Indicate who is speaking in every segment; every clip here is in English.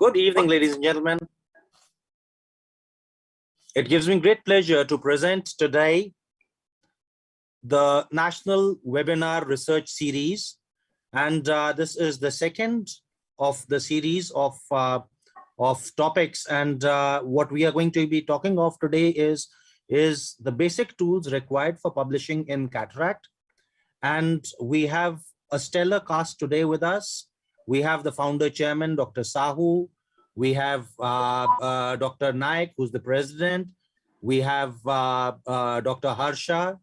Speaker 1: Good evening, ladies and gentlemen. It gives me great pleasure to present today the National Webinar Research Series. And this is the second of the series of topics. And what we are going to be talking of today is the basic tools required for publishing in Cataract. And we have a stellar cast today with us. We have the founder chairman, Dr. Sahu. We have Dr. Naik, who's the president. We have Dr. Harsha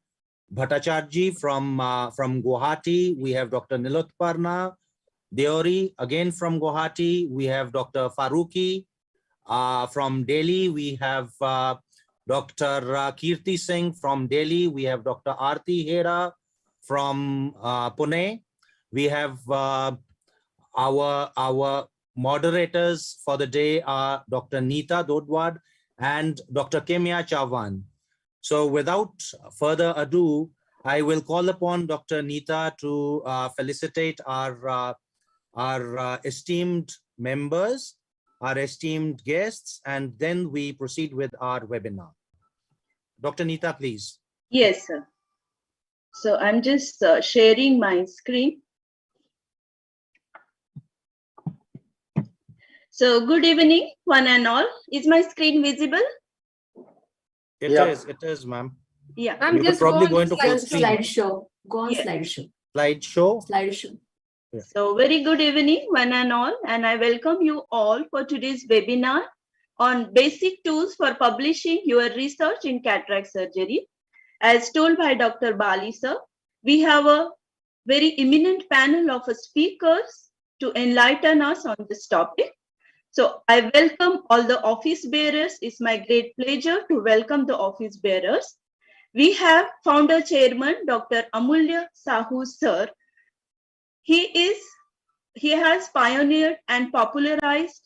Speaker 1: Bhattacharjee from Guwahati. We have Dr. Nilotparna Deori, again from Guwahati. We have Dr. Faruqi from Delhi. We have Dr. Kirti Singh from Delhi. We have Dr. Aarti Hera from Pune. We have our moderators for the day are Dr. Neeta Dodwad and Dr. Kemya Chavan. So without further ado, I will call upon Dr. Neeta to felicitate our esteemed members, our esteemed guests, and then we proceed with our webinar. Dr. Neeta, please.
Speaker 2: Yes, sir. So I'm just sharing my screen. So good evening, one and all. Is my screen visible?
Speaker 1: It is, ma'am.
Speaker 2: Yeah.
Speaker 3: I'm just
Speaker 1: probably
Speaker 3: going
Speaker 1: to
Speaker 3: to slideshow. Go on slideshow.
Speaker 1: Slideshow.
Speaker 3: Slideshow.
Speaker 1: Yeah.
Speaker 2: So very good evening, one and all, and I welcome you all for today's webinar on basic tools for publishing your research in cataract surgery. As told by Dr. Bali sir, we have a very eminent panel of speakers to enlighten us on this topic. So I welcome all the office bearers. It's my great pleasure to welcome the office bearers. We have founder chairman, Dr. Amulya Sahu sir. He has pioneered and popularized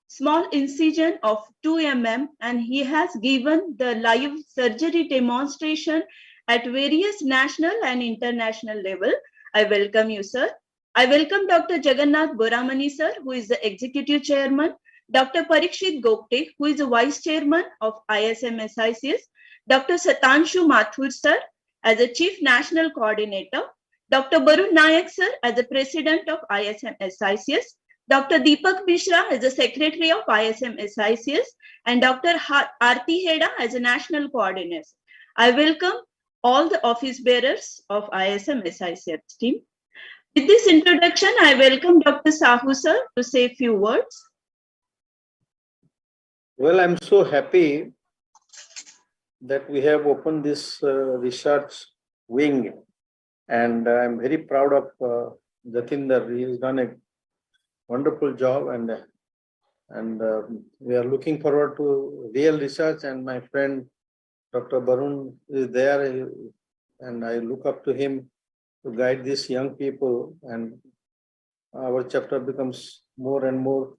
Speaker 2: small incision of 2 mm, and he has given the live surgery demonstration at various national and international level. I welcome you, sir. I welcome Dr. Jagannath Boramani, sir, who is the executive chairman, Dr. Parikshit Gopte, who is the vice chairman of ISMSICS, Dr. Satanshu Mathur, sir, as a chief national coordinator, Dr. Barun Nayak, sir, as the president of ISMSICS, Dr. Deepak Mishra as the secretary of ISMSICS, and Dr. Aarti Heda as a national coordinator. I welcome all the office bearers of ISMSICS team. With this introduction, I welcome Dr. Sahu sir to say a few words.
Speaker 4: Well, I'm so happy that we have opened this research wing, and I'm very proud of Jatinder. He has done a wonderful job, and we are looking forward to real research. And my friend Dr. Barun is there, and I look up to him to guide these young people, and our chapter becomes more and more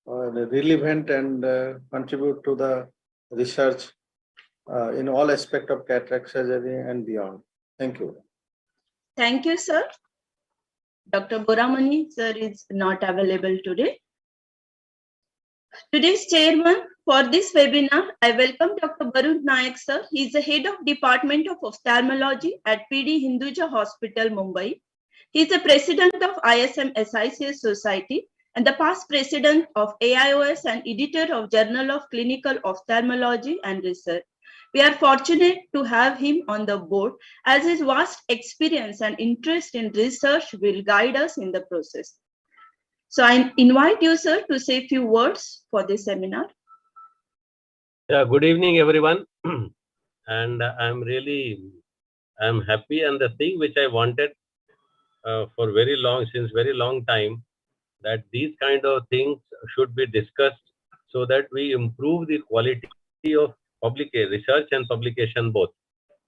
Speaker 4: relevant and contribute to the research in all aspects of cataract surgery and beyond. Thank you.
Speaker 2: Thank you, sir. Dr. Boramani, sir, is not available today. Today's chairman for this webinar, I welcome Dr. Barun Nayak, sir. He is the head of Department of Ophthalmology at PD Hinduja Hospital, Mumbai. He is the president of ISMSICS Society and the past president of AIOS and editor of Journal of Clinical Ophthalmology and Research. We are fortunate to have him on the board, as his vast experience and interest in research will guide us in the process. So I invite you, sir, to say a few words for this seminar.
Speaker 5: Yeah, good evening, everyone. And I'm happy, and the thing which I wanted for since very long time, that these kind of things should be discussed so that we improve the quality of research and publication both.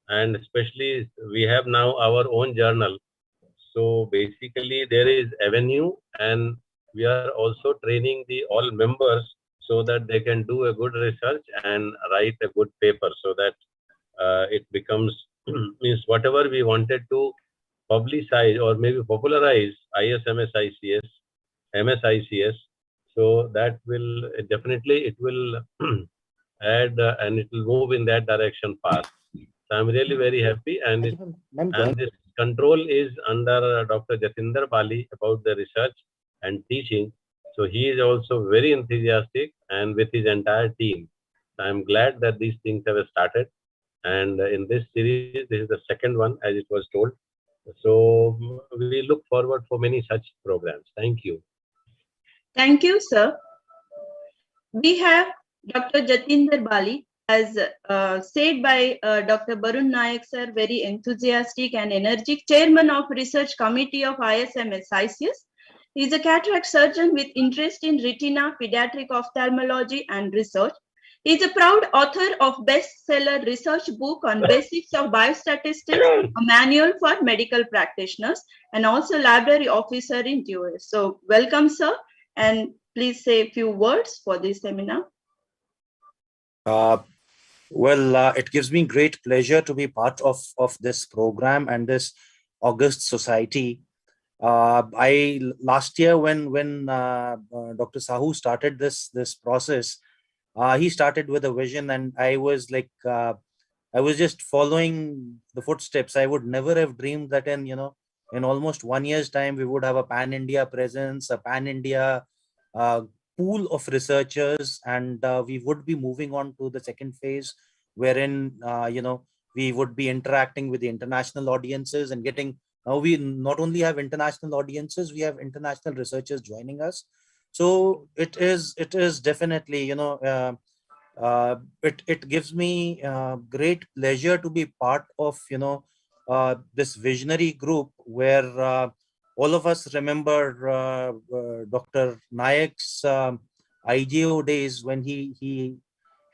Speaker 5: And especially we have now our own journal. So basically there is avenue, and we are also training all members so that they can do a good research and write a good paper, so that it becomes means whatever we wanted to publicize or maybe popularize ISMSICS, MSICS. So that will definitely, it will add and it will move in that direction fast. So I'm really very happy, and this control is under Dr. Jatinder Bali about the research and teaching. So he is also very enthusiastic and with his entire team. So I'm glad that these things have started. And in this series, this is the second one, as it was told. So we look forward for many such programs. Thank you.
Speaker 2: Thank you, sir. We have Dr. Jatinder Bali, as said by Dr. Barun Nayak, sir, very enthusiastic and energetic, chairman of research committee of ISMSICS. He is a cataract surgeon with interest in retina, pediatric ophthalmology, and research. He is a proud author of bestseller research book on basics of biostatistics, a manual for medical practitioners, and also library officer in US. So welcome, sir, and please say a few words for this seminar.
Speaker 1: It gives me great pleasure to be part of this program and this August Society. Last year when Dr. Sahu started this process, he started with a vision, and I was like, I was just following the footsteps. I would never have dreamed that in almost 1 year's time we would have a pan-India presence, a pan-India pool of researchers, and we would be moving on to the second phase, wherein we would be interacting with the international audiences and getting. Now we not only have international audiences, we have international researchers joining us. So it is definitely, it gives me great pleasure to be part of this visionary group where all of us remember Dr. Nayak's IGO days when he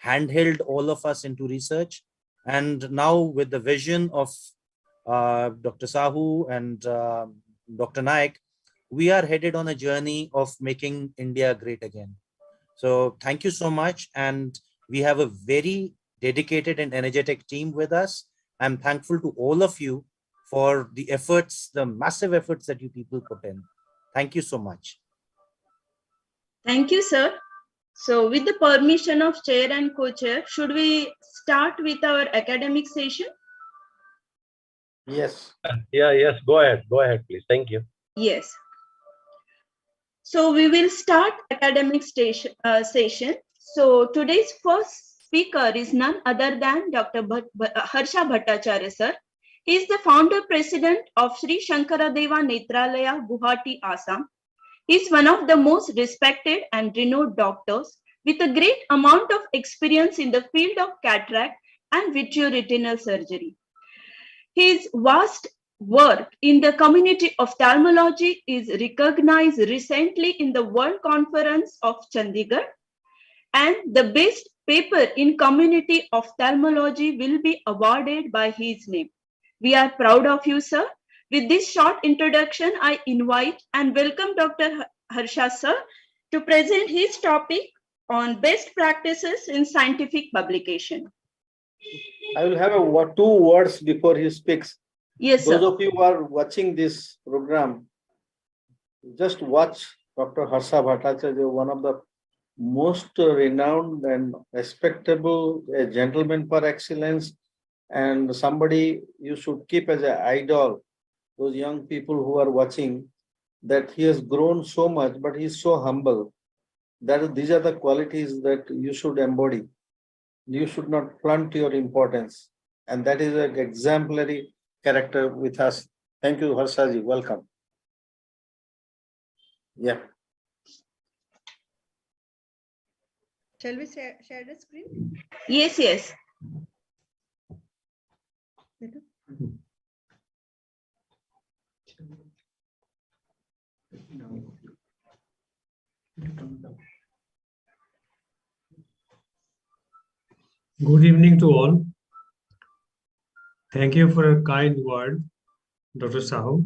Speaker 1: handheld all of us into research, and now with the vision of Dr. Sahu and Dr. Nayak, we are headed on a journey of making India great again. So thank you so much, and we have a very dedicated and energetic team with us. I'm thankful to all of you for the efforts, the massive efforts that you people put in. Thank you so much.
Speaker 2: Thank you, sir. So with the permission of chair and co-chair, should we start with our academic session?
Speaker 4: Yes.
Speaker 5: Yes, go ahead, please. Thank you.
Speaker 2: Yes. So we will start academic session. So today's first speaker is none other than Dr. Harsha Bhattacharya, sir. He is the founder president of Sri Shankaradeva Netralaya, Guwahati, Assam. He is one of the most respected and renowned doctors with a great amount of experience in the field of cataract and vitreoretinal surgery. His vast work in the community of ophthalmology is recognized recently in the World Conference of Chandigarh, and the best paper in community ophthalmology will be awarded by his name. We are proud of you, sir. With this short introduction, I invite and welcome Dr. Harsha, sir, to present his topic on best practices in scientific publication.
Speaker 4: I will have two words before he speaks.
Speaker 2: Yes,
Speaker 4: Those
Speaker 2: sir.
Speaker 4: of you who are watching this program, just watch Dr. Harsha Bhattacharya, one of the most renowned and respectable, a gentleman per excellence, and somebody you should keep as an idol. Those young people who are watching, that he has grown so much, but he is so humble. These are the qualities that you should embody. You should not flaunt your importance, and that is an exemplary character with us. Thank you, Harshaji. Welcome. Yeah.
Speaker 6: Shall we share the screen?
Speaker 2: Yes, yes.
Speaker 7: Good evening to all. Thank you for a kind word, Dr. Sahu,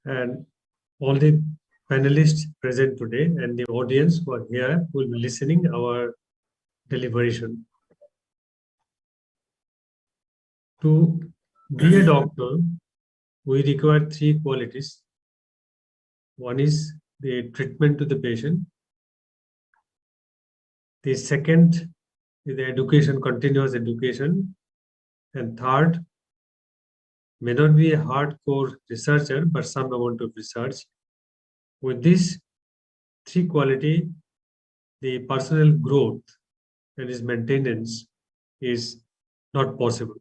Speaker 7: and all the panelists present today and the audience who are here who will be listening our deliberation. To be a doctor, we require three qualities. One is the treatment to the patient. The second is the education, continuous education. And third, may not be a hardcore researcher, but some amount of research. With this three quality, the personal growth and its maintenance is not possible.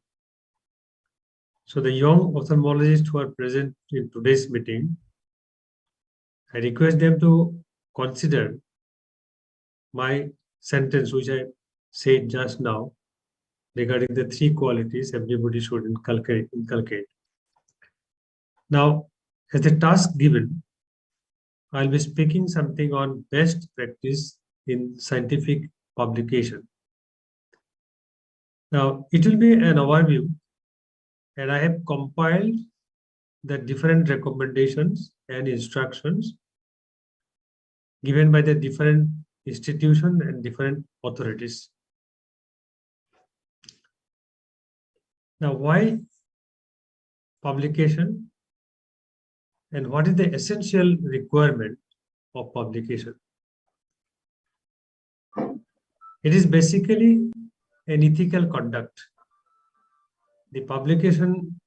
Speaker 7: So the young ophthalmologists who are present in today's meeting, I request them to consider my sentence which I said just now regarding the three qualities everybody should inculcate. Now, as the task given, I'll be speaking something on best practice in scientific publication. Now, it will be an overview, and I have compiled the different recommendations and instructions given by the different institutions and different authorities. Now, why publication and what is the essential requirement of publication? It is basically an ethical conduct. The publication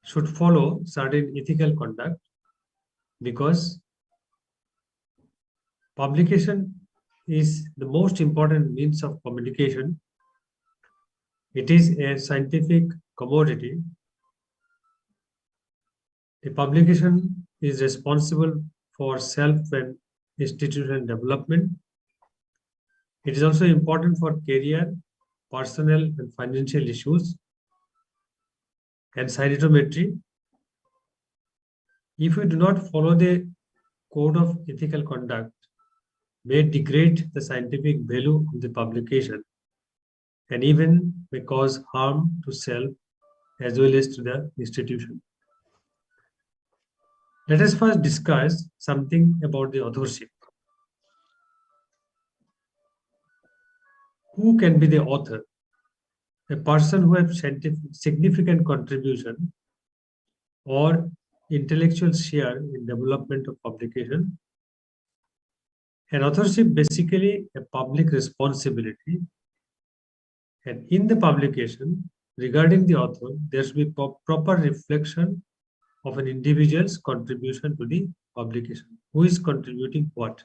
Speaker 7: should follow certain ethical conduct because publication is the most important means of communication. It is a scientific commodity. The publication is responsible for self and institutional development. It is also important for career, personal and financial issues and cytometry. If we do not follow the code of ethical conduct, may degrade the scientific value of the publication and even may cause harm to self as well as to the institution. Let us first discuss something about the authorship. Who can be the author? A person who has significant contribution or intellectual share in development of publication. An authorship basically a public responsibility, and in the publication regarding the author there should be proper reflection of an individual's contribution to the publication. Who is contributing what?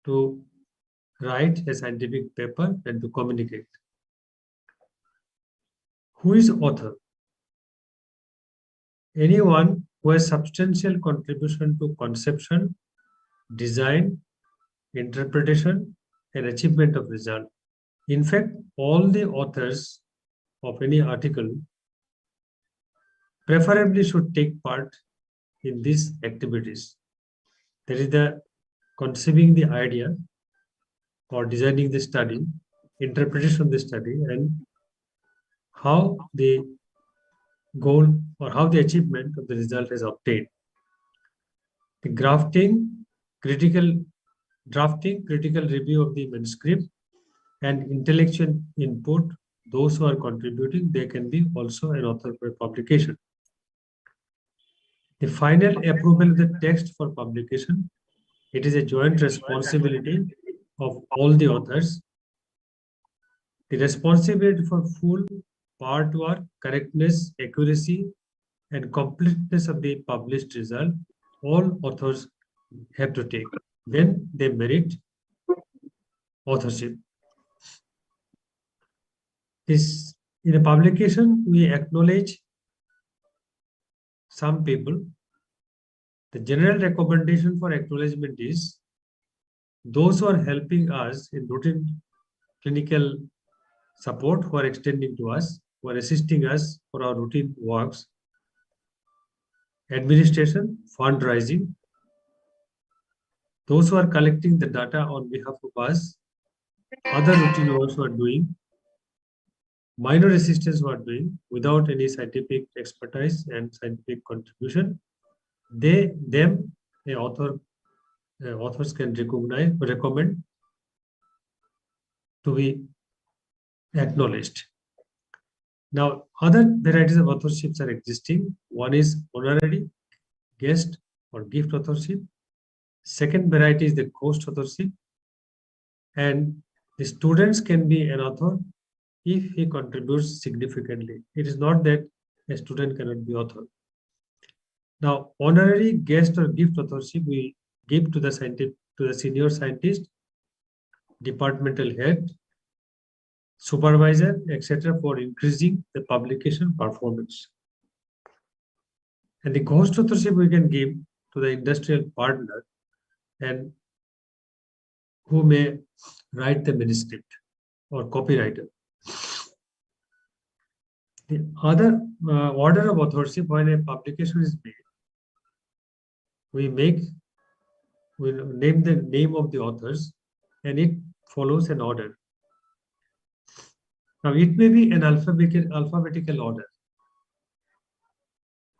Speaker 7: To write a scientific paper and to communicate. Who is author? Anyone who has substantial contribution to conception, design, interpretation, and achievement of result. In fact, all the authors of any article preferably should take part in these activities. That is the conceiving the idea or designing the study, interpretation of the study, and how the goal or how the achievement of the result is obtained. The drafting, critical review of the manuscript, and intellectual input, those who are contributing, they can be also an author for publication. The final approval of the text for publication, it is a joint responsibility of all the authors. The responsibility for full part work, correctness, accuracy, and completeness of the published result, all authors have to take when they merit authorship. This, in a publication, we acknowledge some people. The general recommendation for acknowledgement is those who are helping us in routine clinical support, who are extending to us, who are assisting us for our routine works, administration, fundraising, those who are collecting the data on behalf of us, other routine works who are doing, minor assistants who are doing without any scientific expertise and scientific contribution, authors can recommend to be acknowledged. Now, other varieties of authorships are existing. One is honorary, guest, or gift authorship. Second variety is the ghost authorship. And the students can be an author if he contributes significantly. It is not that a student cannot be author. Now, honorary guest or gift authorship we give to the senior scientist, departmental head, supervisor, etc. for increasing the publication performance. And the ghost authorship we can give to the industrial partner and who may write the manuscript or copywriter. The other order of authorship, when a publication is made, we name the name of the authors and it follows an order. Now it may be an alphabetical order,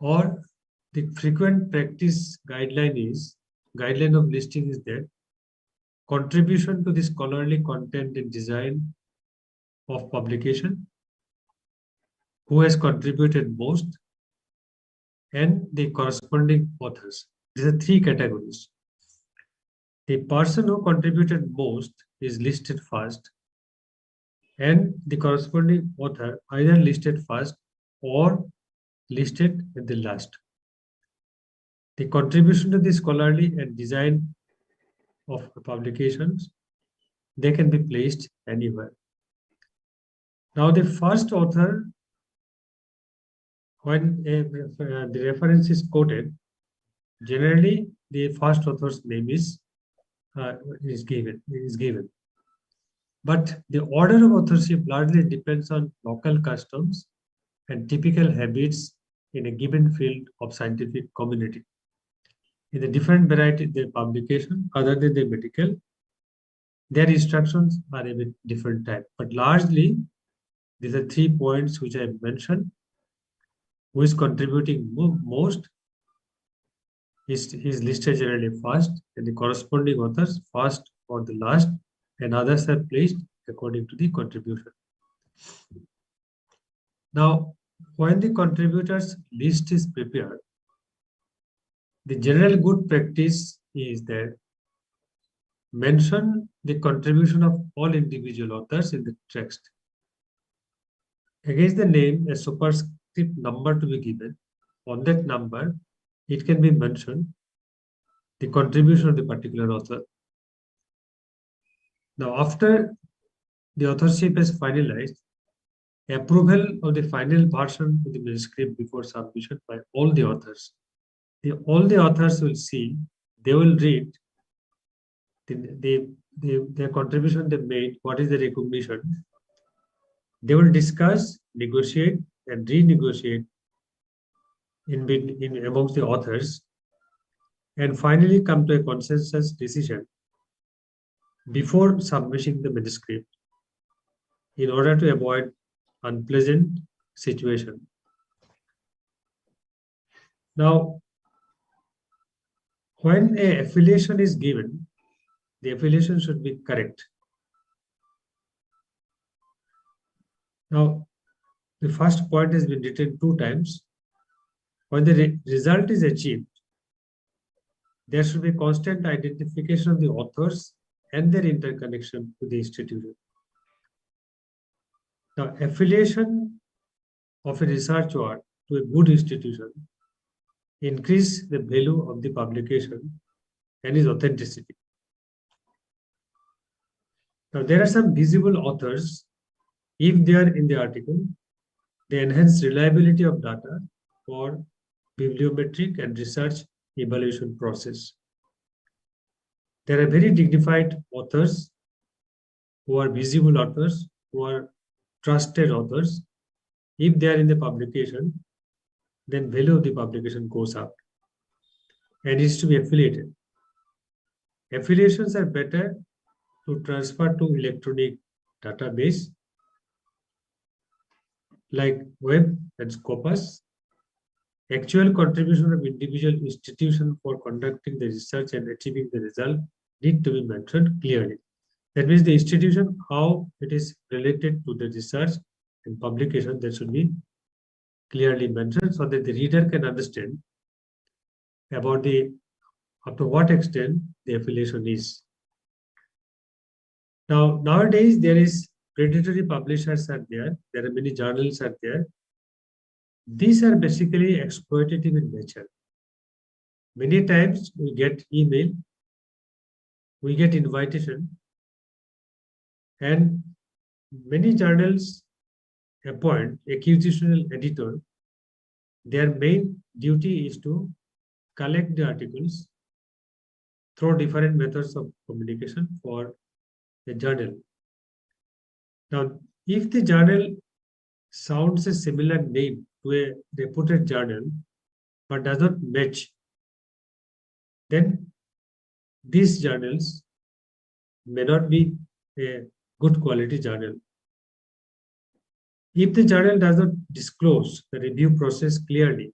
Speaker 7: or the frequent practice guideline of listing is that contribution to the scholarly content and design of publication, who has contributed most, and the corresponding authors. These are three categories. The person who contributed most is listed first, and the corresponding author either listed first or listed at the last. The contribution to the scholarly and design of publications, they can be placed anywhere. Now the first author, when the reference is quoted, generally the first author's name is given. But the order of authorship largely depends on local customs and typical habits in a given field of scientific community. In the different variety of the publication, other than the medical, their instructions are a bit different type. But largely, these are 3 points which I mentioned. Who is contributing most is listed generally first, and the corresponding authors first or the last, and others are placed according to the contribution. Now, when the contributors list is prepared, the general good practice is that mention the contribution of all individual authors in the text. Against the name, a superscript number to be given. On that number, it can be mentioned the contribution of the particular author. Now, after the authorship is finalized, approval of the final version of the manuscript before submission by all the authors. All the authors will see, they will read their contribution they made, what is the recognition. They will discuss, negotiate, and renegotiate in amongst the authors, and finally come to a consensus decision before submitting the manuscript in order to avoid unpleasant situation. Now, when an affiliation is given, the affiliation should be correct. Now, the first point has been written 2 times. When the result is achieved, there should be constant identification of the authors and their interconnection to the institution. Now, affiliation of a research work to a good institution increase the value of the publication and its authenticity. Now, there are some visible authors. If they are in the article, they enhance reliability of data for bibliometric and research evaluation process. There are very dignified authors who are visible authors, who are trusted authors. If they are in the publication, then value of the publication goes up and is to be affiliated. Affiliations are better to transfer to electronic database like web and Scopus. Actual contribution of individual institution for conducting the research and achieving the result need to be mentioned clearly. That means the institution, how it is related to the research and publication, that should be clearly mentioned so that the reader can understand about up to what extent the affiliation is. Now, nowadays, there is predatory publishers are there. There are many journals are there. These are basically exploitative in nature. Many times we get email, we get invitation, and many journals appoint acquisitional editor. Their main duty is to collect the articles through different methods of communication for the journal. Now, if the journal sounds a similar name to a reputed journal but does not match, then these journals may not be a good quality journal. If the journal does not disclose the review process clearly,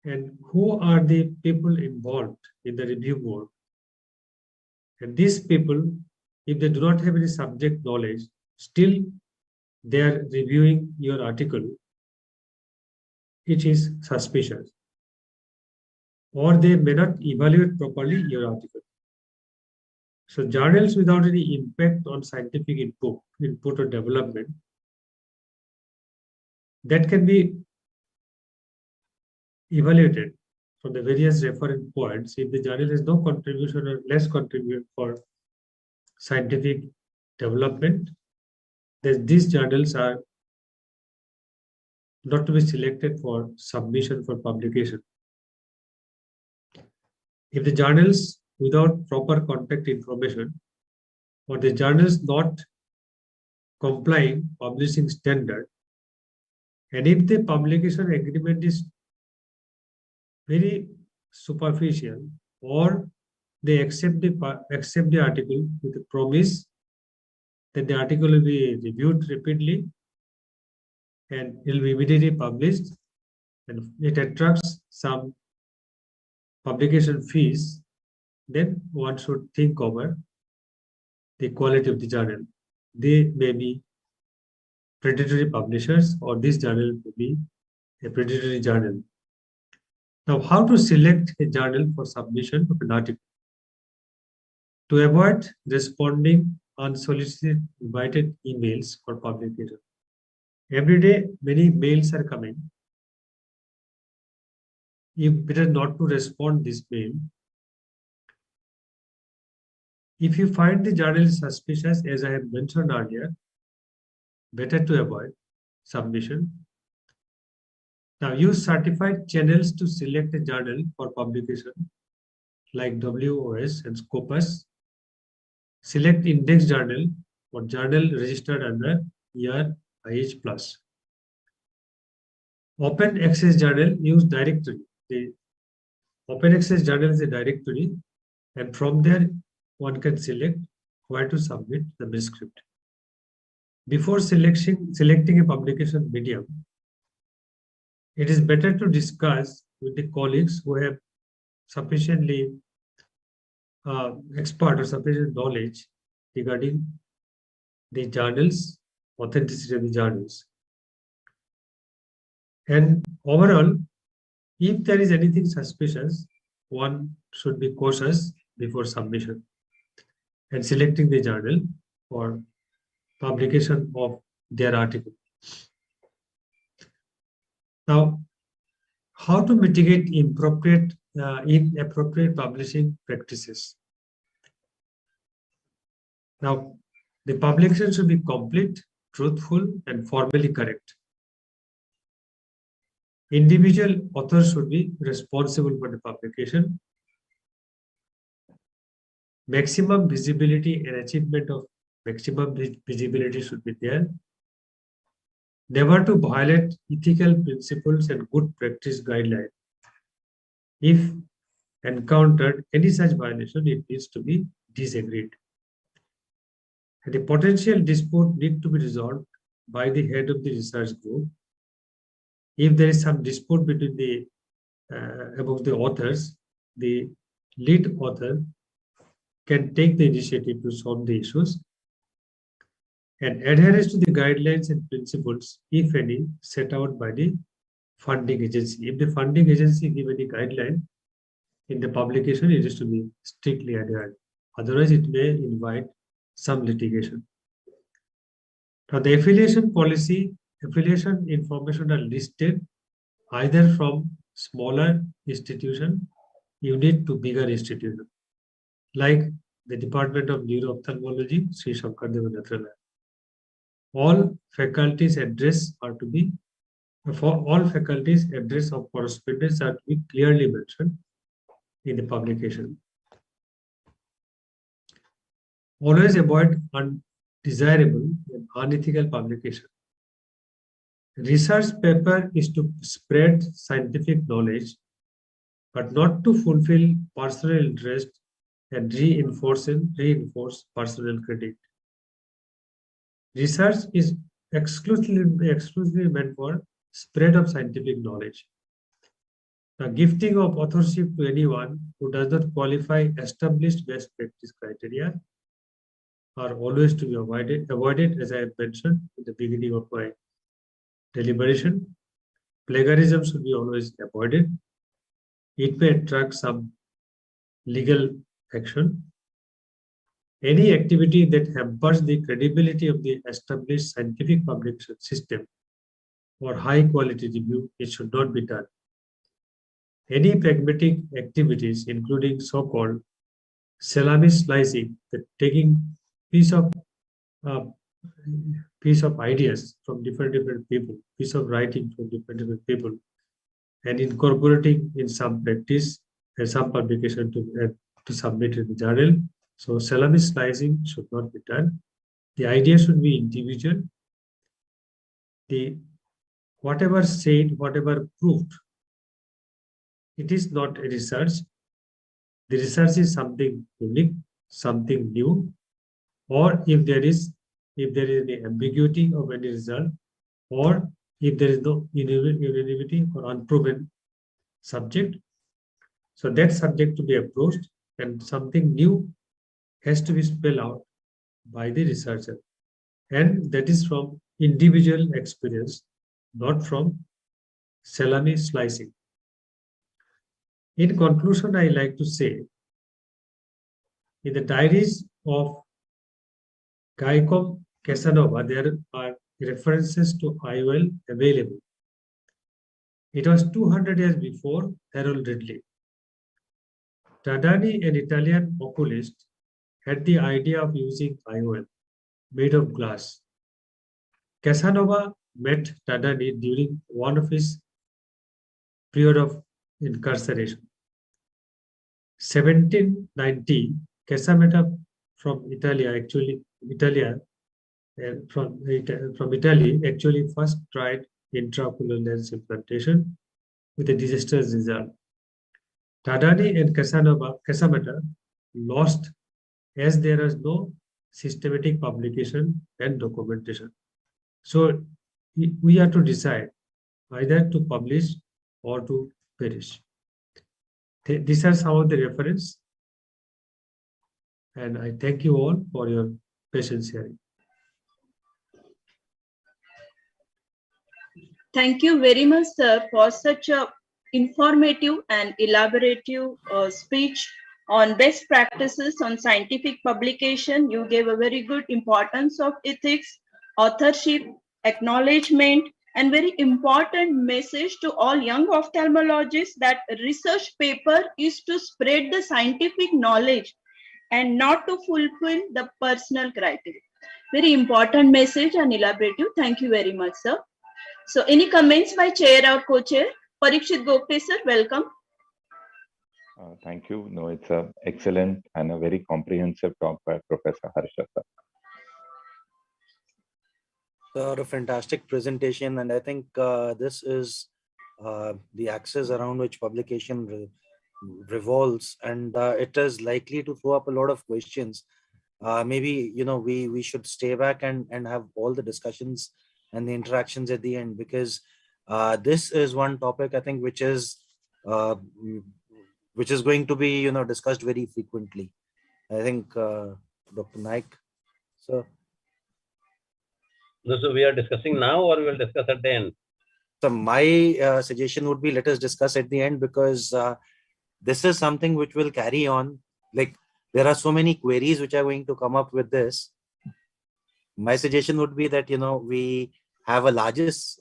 Speaker 7: and who are the people involved in the review board, and these people, if they do not have any subject knowledge, still they are reviewing your article, it is suspicious. Or they may not evaluate properly your article. So journals without any impact on scientific input or development, that can be evaluated from the various reference points. If the journal has no contribution or less contribution for scientific development, then these journals are not to be selected for submission for publication. If the journals without proper contact information, or the journals not complying publishing standard, and if the publication agreement is very superficial, or they accept the article with a promise that the article will be reviewed repeatedly and it will be immediately published, and it attracts some publication fees, then one should think over the quality of the journal. They may be predatory publishers, or this journal may be a predatory journal. Now, how to select a journal for submission of an article? To avoid responding unsolicited invited emails for publication. Every day, many mails are coming. You better not to respond this mail. If you find the journal is suspicious, as I have mentioned earlier, better to avoid submission. Now, use certified channels to select a journal for publication, like WOS and Scopus. Select index journal or journal registered under year IH+. Open access journal, use directory. The open access journal is a directory, and from there one can select where to submit the manuscript. Before selecting a publication medium, it is better to discuss with the colleagues who have sufficiently expert or sufficient knowledge regarding the journals, authenticity of the journals. And overall, if there is anything suspicious, one should be cautious before submission and selecting the journal for publication of their article. Now, how to mitigate inappropriate publishing practices? Now, the publication should be complete, truthful, and formally correct. Individual authors should be responsible for the publication. Maximum visibility and achievement of maximum visibility should be there. Never to violate ethical principles and good practice guidelines. If encountered any such violation, it needs to be disagreed. And the potential dispute need to be resolved by the head of the research group. If there is some dispute between the among the authors, the lead author can take the initiative to solve the issues, and adherence to the guidelines and principles, if any, set out by the funding agency. If the funding agency give any guideline in the publication, it is to be strictly adhered. Otherwise, it may invite some litigation. Now, the affiliation policy, affiliation information are listed either from smaller institution unit to bigger institution, like the Department of Neuro-Ophthalmology, Sri Shankar Deva Nethralaya. All faculties address are to be, for all faculties, address of correspondence are to be clearly mentioned in the publication. Always avoid undesirable and unethical publication. Research paper is to spread scientific knowledge, but not to fulfill personal interest and reinforce personal credit. Research is exclusively meant for spread of scientific knowledge. The gifting of authorship to anyone who does not qualify established best practice criteria are always to be avoided, as I have mentioned at the beginning of my deliberation. Plagiarism should be always avoided. It may attract some legal action. Any activity that hampers the credibility of the established scientific publication system or high quality review, it should not be done. Any pragmatic activities, including so-called salami slicing, the taking piece of ideas from different people, piece of writing from different people, and incorporating in some practice and some publication to submit in the journal. So salami slicing should not be done. The idea should be individual. The whatever said, whatever proved, it is not a research. The research is something unique, something new, or if there is any ambiguity of any result, or if there is no unanimity or unproven subject, so that subject to be approached and something new has to be spelled out by the researcher, and that is from individual experience, not from salami slicing. In conclusion, I like to say, in the diaries of Gaikom Casanova, there are references to IOL available. It was 200 years before Harold Ridley. Tadani, an Italian oculist, had the idea of using IOL made of glass. Casanova met Tadani during one of his period of incarceration. 1790, Casameta from Italy actually first tried intraocular lens implantation with a disastrous result. Tadani and Casameta lost as there is no systematic publication and documentation. So we have to decide either to publish or to perish. These are some of the reference, and I thank you all for your patience hearing.
Speaker 2: Thank you very much, sir, for such a informative and elaborative speech on best practices on scientific publication. You gave a very good importance of ethics, authorship, acknowledgement, and very important message to all young ophthalmologists that research paper is to spread the scientific knowledge and not to fulfill the personal criteria. Very important message and elaborative. Thank you very much, sir. So any comments by chair or co-chair? Parikshit Gopte, sir, welcome.
Speaker 8: Thank you. No, it's an excellent and a very comprehensive talk by Professor Harsha.
Speaker 1: A fantastic presentation, and I think this is the axis around which publication revolves, and it is likely to throw up a lot of questions. Maybe we should stay back and have all the discussions and the interactions at the end, because this is one topic I think which is going to be discussed very frequently. I think Dr. Naik, sir.
Speaker 5: So we are discussing now, or we will discuss at the end?
Speaker 1: So my suggestion would be, let us discuss at the end, because this is something which will carry on. Like, there are so many queries which are going to come up with this. My suggestion would be that, we have a largish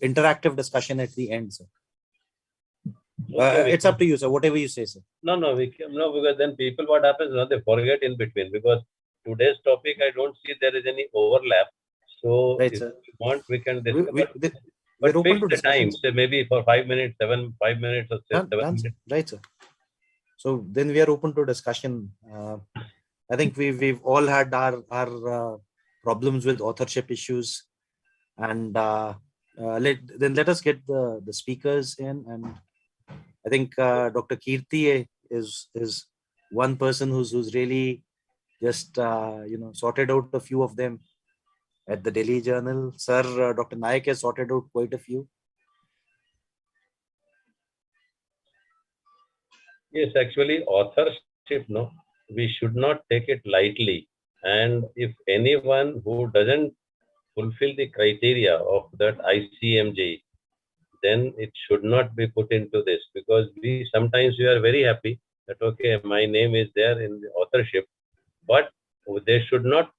Speaker 1: interactive discussion at the end, sir.
Speaker 5: Okay,
Speaker 1: It's up to you, sir. Whatever you say, sir.
Speaker 5: No, because then people, what happens, they forget in between, because today's topic, I don't see there is any overlap. So
Speaker 1: Right,
Speaker 5: if
Speaker 1: sir.
Speaker 5: you want, we can discuss.
Speaker 1: We're
Speaker 5: But
Speaker 1: open
Speaker 5: fix
Speaker 1: to
Speaker 5: the time,
Speaker 1: discussion,
Speaker 5: say maybe for 5 minutes, 5 minutes or 7 minutes.
Speaker 1: Right, sir. So then we are open to discussion. I think we've all had our problems with authorship issues, and let us get the speakers in. And I think Dr. Kirti is one person who's really just sorted out a few of them at the Delhi Journal. Sir, Dr. Naik has sorted out quite a few.
Speaker 5: Yes, actually, authorship, we should not take it lightly. And if anyone who doesn't fulfill the criteria of that ICMJ, then it should not be put into this, because sometimes we are very happy that, okay, my name is there in the authorship, but they should not,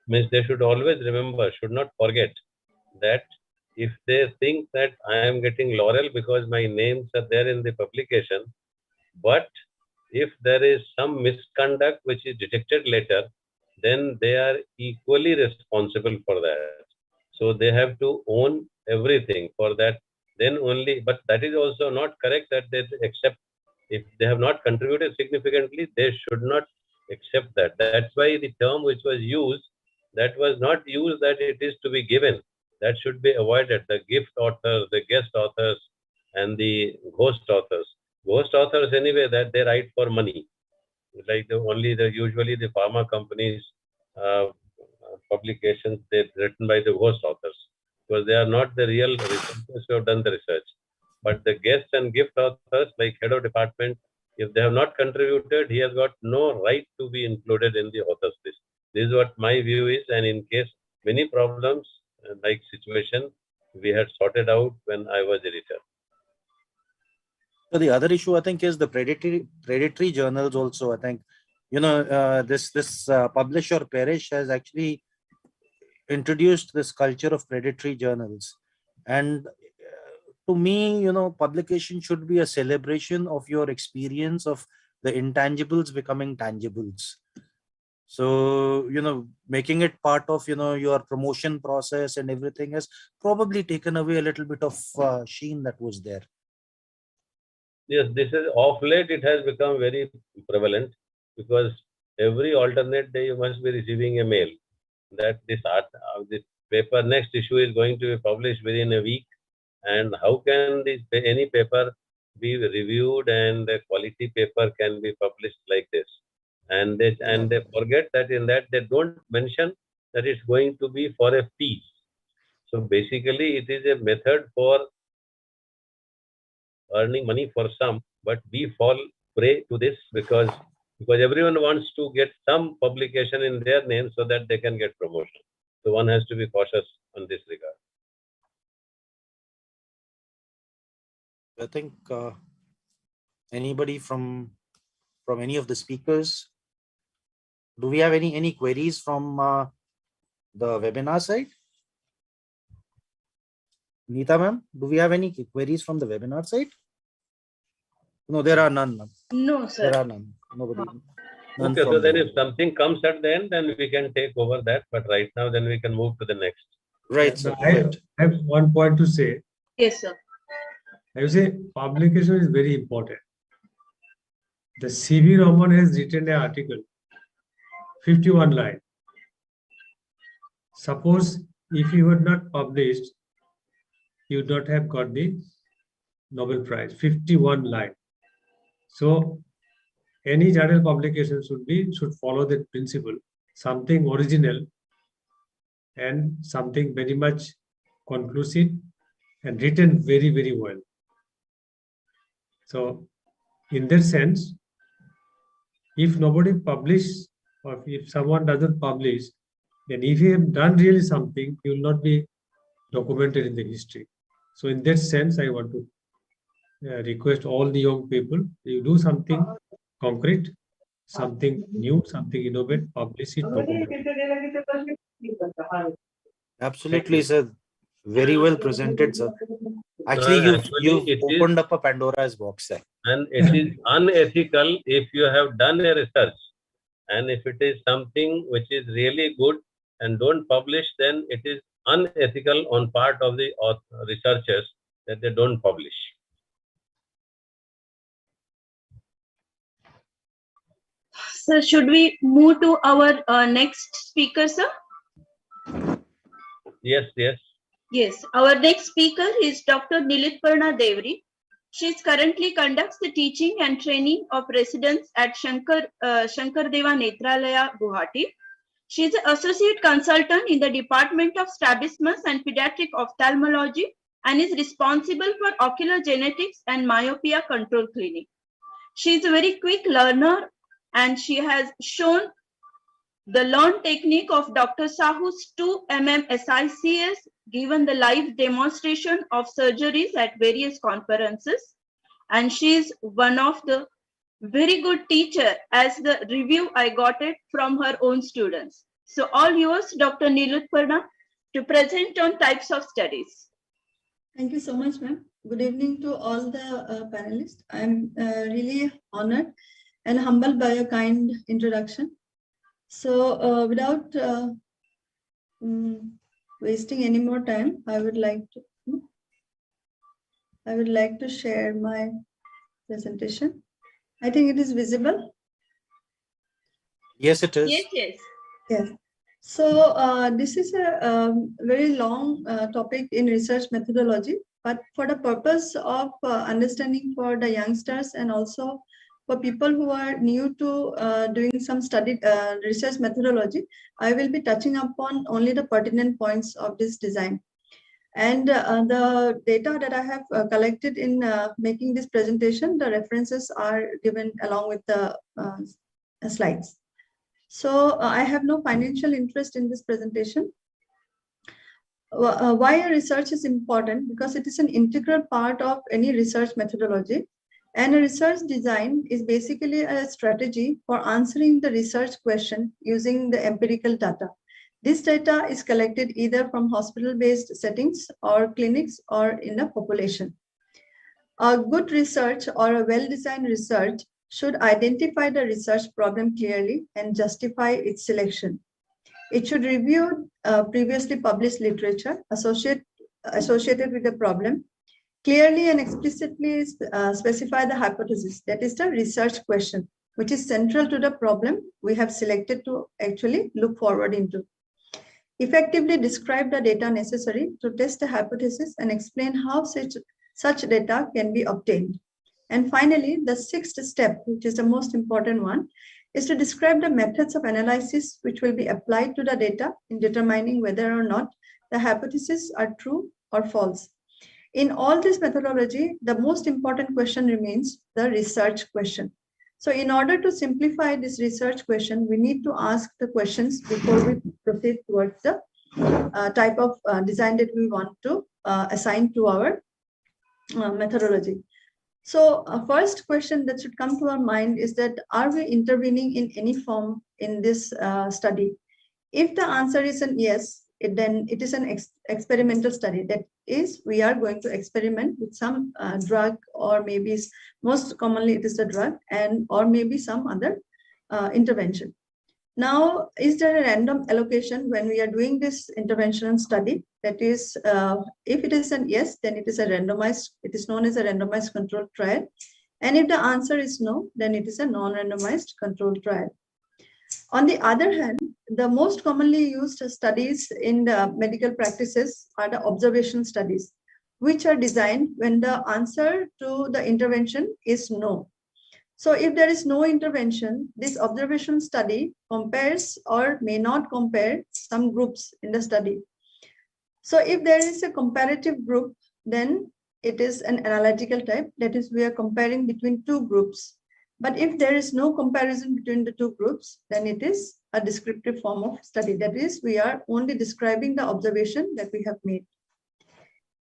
Speaker 5: they should always remember, should not forget that if they think that I am getting laurel because my names are there in the publication, but if there is some misconduct which is detected later, then they are equally responsible for that. So they have to own everything for that. Then only, but that is also not correct that they accept. If they have not contributed significantly, they should not accept that. That's why the term which was used, that was not used that it is to be given. That should be avoided. The gift authors, the guest authors, and the ghost authors. Ghost authors, anyway, that they write for money. Like usually the pharma companies publications, they're written by the ghost authors, because they are not the real researchers who have done the research. But the guest and gift authors, like head of department, if they have not contributed, he has got no right to be included in the authors list. This is what my view is, and in case many problems like situation we had sorted out when I was editor.
Speaker 1: So the other issue, I think, is the predatory journals also. I think, this Publish or Perish has actually introduced this culture of predatory journals. And to me, publication should be a celebration of your experience of the intangibles becoming tangibles. So, making it part of, your promotion process and everything has probably taken away a little bit of sheen that was there.
Speaker 5: Yes, this is of late, it has become very prevalent, because every alternate day you must be receiving a mail that this paper next issue is going to be published within a week. And how can any paper be reviewed and the quality paper can be published like this? And they forget that in that they don't mention that it's going to be for a piece. So basically, it is a method for earning money for some, but we fall prey to this because everyone wants to get some publication in their name so that they can get promotion. So one has to be cautious on this regard.
Speaker 1: I think anybody from any of the speakers, do we have any queries from the webinar side? Neeta ma'am, do we have any queries from the webinar side? No, there are none.
Speaker 2: No, sir.
Speaker 1: There are none. Nobody. None
Speaker 5: Okay, so then if something comes at the end, then we can take over that. But right now, then we can move to the next.
Speaker 1: Right, sir.
Speaker 7: I have one point to say.
Speaker 2: Yes, sir.
Speaker 7: I would say publication is very important. The C.V. Raman has written an article, 51 lines. Suppose if you had not published, you would not have got the Nobel Prize, 51 lines. So any journal publication should follow that principle, something original and something very much conclusive and written very, very well. So in that sense, if nobody publishes or if someone doesn't publish, then if you have done really something, you will not be documented in the history. So in that sense, I want to request all the young people, you do something concrete, something new, something innovative, publish it, document it.
Speaker 1: Absolutely, sir. Very well presented, sir. Actually, you've
Speaker 5: it
Speaker 1: opened
Speaker 5: is,
Speaker 1: up a Pandora's box there.
Speaker 5: and it is unethical if you have done a research, and if it is something which is really good and don't publish, then it is unethical on part of the researchers that they don't publish.
Speaker 2: So should we move to our next speaker, sir?
Speaker 5: Yes, yes.
Speaker 2: Yes, our next speaker is Dr. Nilitparna Devri. She currently conducts the teaching and training of residents at Shankardeva Netralaya, Guwahati. She is an associate consultant in the Department of Strabismus and Pediatric Ophthalmology and is responsible for ocular genetics and myopia control clinic. She is a very quick learner and she has shown the learned technique of Dr. Sahu's 2 mm SICS, given the live demonstration of surgeries at various conferences. And she is one of the very good teacher, as the review I got it from her own students. So all yours, Dr. Nilutparna, to present on types of studies.
Speaker 6: Thank you so much, ma'am. Good evening to all the panelists. I'm really honored and humbled by your kind introduction. So without wasting any more time, I would like to share my presentation. I think it is visible.
Speaker 1: Yes, it is.
Speaker 2: Yes, yes.
Speaker 6: Yes. So this is a very long topic in research methodology, but for the purpose of understanding for the youngsters and also for people who are new to doing some study research methodology, I will be touching upon only the pertinent points of this design. And the data that I have collected in making this presentation, the references are given along with the slides. So I have no financial interest in this presentation. Why a research is important? Because it is an integral part of any research methodology. And a research design is basically a strategy for answering the research question using the empirical data. This data is collected either from hospital-based settings or clinics or in the population. A good research or a well-designed research should identify the research problem clearly and justify its selection. It should review previously published literature associated with the problem, clearly and explicitly specify the hypothesis, that is the research question, which is central to the problem we have selected to actually look forward into. Effectively describe the data necessary to test the hypothesis and explain how such data can be obtained. And finally, the sixth step, which is the most important one, is to describe the methods of analysis which will be applied to the data in determining whether or not the hypotheses are true or false. In all this methodology, the most important question remains the research question. So in order to simplify this research question, we need to ask the questions before we proceed towards the type of design that we want to assign to our methodology. So first question that should come to our mind is that, are we intervening in any form in this study? If the answer is an yes, then it is an experimental study. That is, we are going to experiment with some drug, or maybe most commonly it is a drug, and or maybe some other intervention. Now, is there a random allocation when we are doing this intervention study? That is, if it is an yes, then it is a randomized, it is known as a randomized controlled trial. And if the answer is no, then it is a non-randomized controlled trial. On the other hand, the most commonly used studies in the medical practices are the observation studies, which are designed when the answer to the intervention is no. So if there is no intervention, this observation study compares or may not compare some groups in the study. So if there is a comparative group, then it is an analytical type. That is, we are comparing between two groups. But if there is no comparison between the two groups, then it is a descriptive form of study. That is, we are only describing the observation that we have made.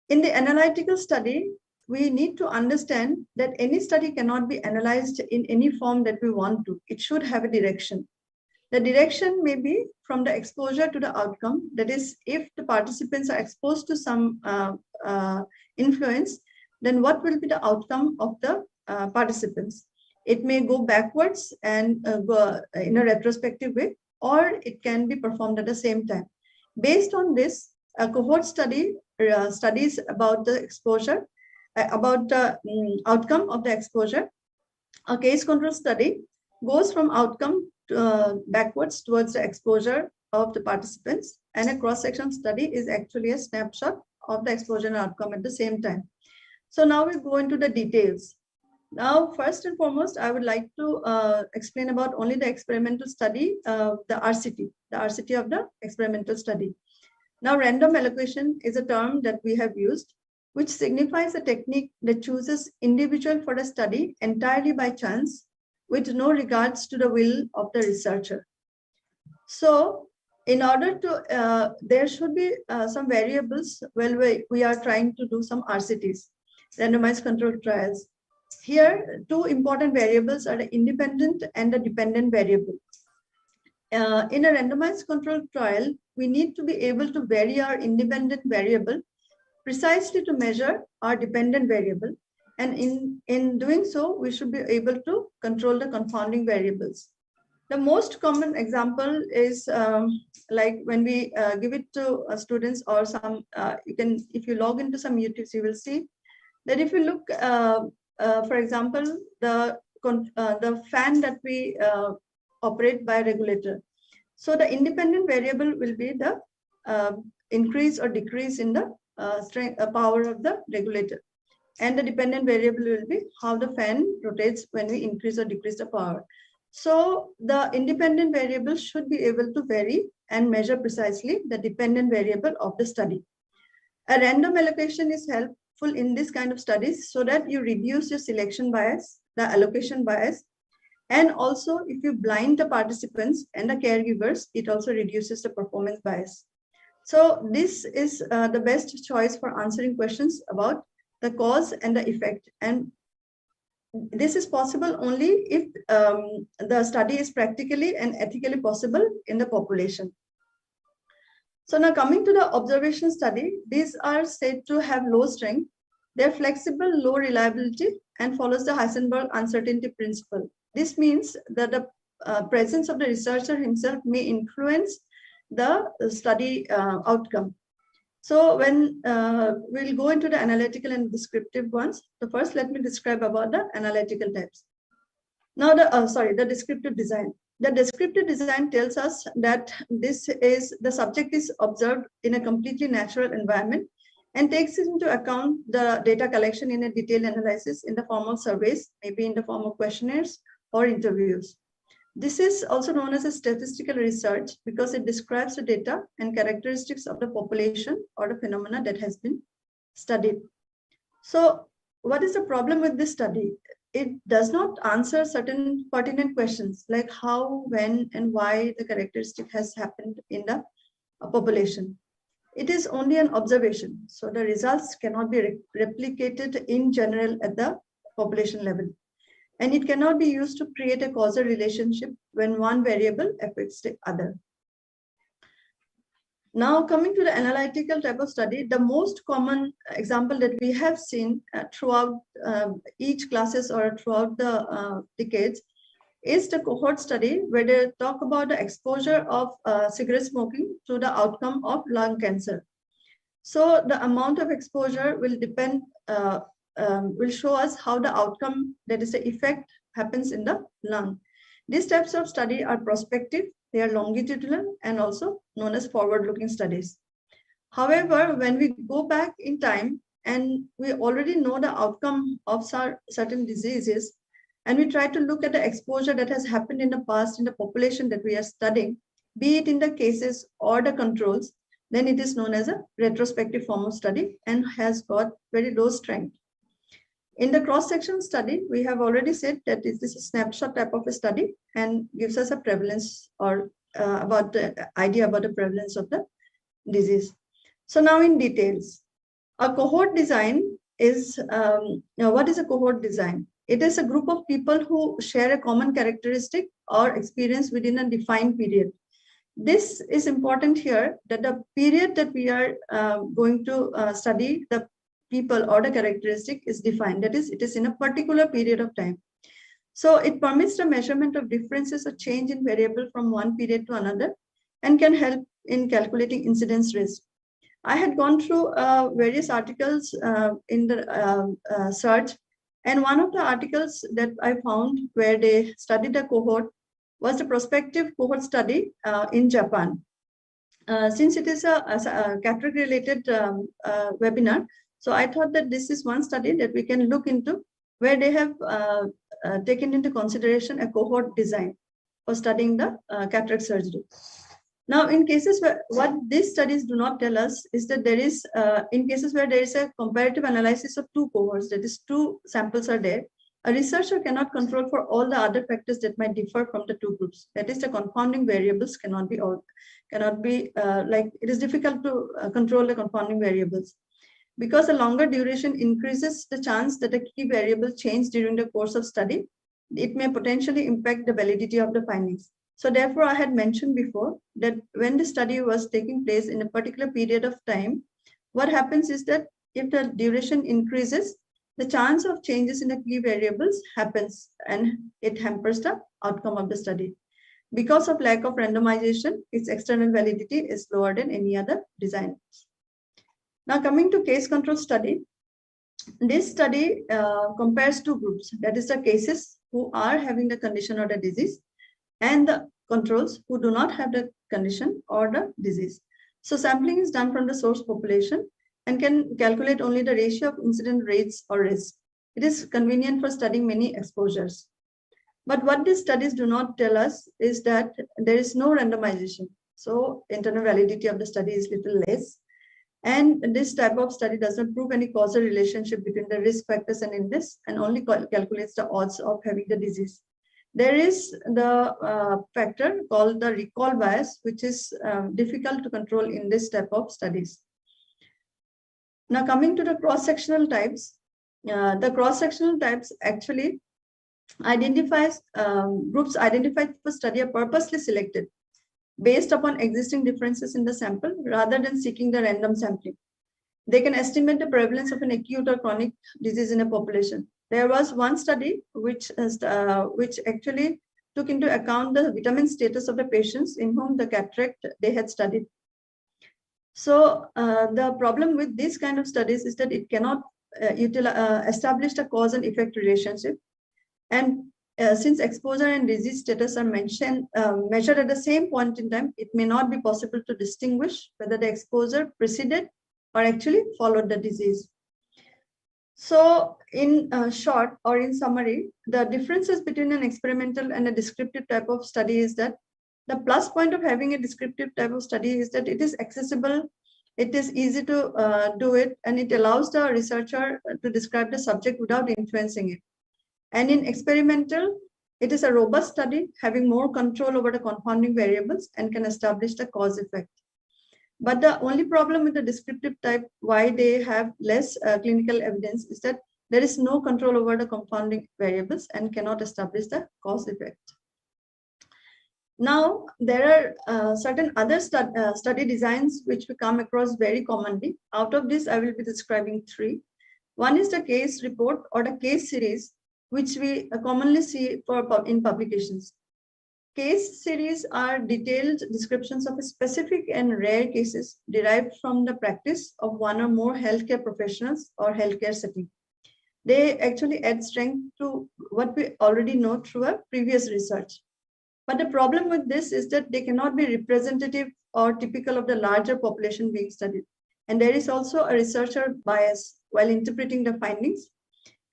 Speaker 6: In the analytical study, we need to understand that any study cannot be analyzed in any form that we want to. It should have a direction. The direction may be from the exposure to the outcome. That is, if the participants are exposed to some influence, then what will be the outcome of the participants? It may go backwards and go in a retrospective way, or it can be performed at the same time. Based on this, a cohort study studies about the exposure, about the outcome of the exposure. A case control study goes from outcome backwards towards the exposure of the participants, and a cross-section study is actually a snapshot of the exposure and outcome at the same time. So now we go into the details. Now, first and foremost, I would like to explain about only the experimental study, the RCT of the experimental study. Now, random allocation is a term that we have used, which signifies a technique that chooses individual for a study entirely by chance, with no regards to the will of the researcher. So, in order to, there should be some variables while we are trying to do some RCTs, randomized controlled trials. Here, two important variables are the independent and the dependent variable. In a randomized controlled trial, we need to be able to vary our independent variable precisely to measure our dependent variable. And in doing so, we should be able to control the confounding variables. The most common example is like when we give it to students or some, if you log into some YouTubes, you will see that if you look, for example, the fan that we operate by regulator. So the independent variable will be the increase or decrease in the power of the regulator. And the dependent variable will be how the fan rotates when we increase or decrease the power. So the independent variable should be able to vary and measure precisely the dependent variable of the study. A random allocation is helpful in this kind of studies so that you reduce your selection bias, the allocation bias, and also if you blind the participants and the caregivers, it also reduces the performance bias. So this is the best choice for answering questions about the cause and the effect. And this is possible only if the study is practically and ethically possible in the population. So now coming to the observation study, these are said to have low strength. They're flexible, low reliability, and follows the Heisenberg uncertainty principle. This means that the presence of the researcher himself may influence the study outcome. So when we'll go into the analytical and descriptive ones, so first let me describe about the analytical types. Now the descriptive design. The descriptive design tells us that the subject is observed in a completely natural environment and takes into account the data collection in a detailed analysis in the form of surveys, maybe in the form of questionnaires or interviews. This is also known as a statistical research because it describes the data and characteristics of the population or the phenomena that has been studied. So what is the problem with this study? It does not answer certain pertinent questions like how, when, and why the characteristic has happened in the population. It is only an observation, so the results cannot be replicated in general at the population level. And it cannot be used to create a causal relationship when one variable affects the other. Now coming to the analytical type of study, the most common example that we have seen throughout each classes or throughout the decades is the cohort study, where they talk about the exposure of cigarette smoking to the outcome of lung cancer. So the amount of exposure will depend, will show us how the outcome, that is the effect, happens in the lung. These types of study are prospective, they are longitudinal, and also known as forward-looking studies. However, when we go back in time and we already know the outcome of certain diseases, and we try to look at the exposure that has happened in the past in the population that we are studying, be it in the cases or the controls, then it is known as a retrospective form of study and has got very low strength. In the cross-section study, we have already said that this is a snapshot type of a study and gives us a prevalence or about the idea about the prevalence of the disease. So now in details. A cohort design is, what is a cohort design? It is a group of people who share a common characteristic or experience within a defined period. This is important here, that the period that we are going to study, the people or the characteristic is defined. That is, it is in a particular period of time. So it permits the measurement of differences or change in variable from one period to another and can help in calculating incidence risk. I had gone through various articles in the search, and one of the articles that I found where they studied a cohort was the prospective cohort study in Japan. Since it is a cataract related webinar, so I thought that this is one study that we can look into, where they have taken into consideration a cohort design for studying the cataract surgery. Now, in cases where what these studies do not tell us is that there is, in cases where there is a comparative analysis of two cohorts, that is, two samples are there, a researcher cannot control for all the other factors that might differ from the two groups. That is, the confounding variables cannot be like, it is difficult to control the confounding variables. Because the longer duration increases the chance that a key variable change during the course of study, it may potentially impact the validity of the findings. So therefore, I had mentioned before that when the study was taking place in a particular period of time, what happens is that if the duration increases, the chance of changes in the key variables happens and it hampers the outcome of the study. Because of lack of randomization, its external validity is lower than any other design. Now coming to case control study, this study compares two groups, that is the cases who are having the condition or the disease, and the controls who do not have the condition or the disease. So sampling is done from the source population and can calculate only the ratio of incident rates or risk. It is convenient for studying many exposures. But what these studies do not tell us is that there is no randomization. So internal validity of the study is little less. And this type of study does not prove any causal relationship between the risk factors and index, and only calculates the odds of having the disease. There is the factor called the recall bias, which is difficult to control in this type of studies. Now coming to the cross-sectional types, the cross-sectional types actually identifies groups identified for study are purposely selected based upon existing differences in the sample rather than seeking the random sampling. They can estimate the prevalence of an acute or chronic disease in a population. There was one study which actually took into account the vitamin status of the patients in whom the cataract they had studied. So the problem with this kind of studies is that it cannot establish the cause and effect relationship. And since exposure and disease status are measured at the same point in time, it may not be possible to distinguish whether the exposure preceded or actually followed the disease. So in short, or in summary, the differences between an experimental and a descriptive type of study is that the plus point of having a descriptive type of study is that it is accessible, it is easy to do it, and it allows the researcher to describe the subject without influencing it. And in experimental, it is a robust study having more control over the confounding variables and can establish the cause effect. But the only problem with the descriptive type, why they have less clinical evidence, is that there is no control over the confounding variables and cannot establish the cause effect. Now, there are certain other study designs which we come across very commonly. Out of this, I will be describing three. One is the case report or the case series, which we commonly see in publications. Case series are detailed descriptions of specific and rare cases derived from the practice of one or more healthcare professionals or healthcare setting. They actually add strength to what we already know through a previous research. But the problem with this is that they cannot be representative or typical of the larger population being studied. And there is also a researcher bias while interpreting the findings.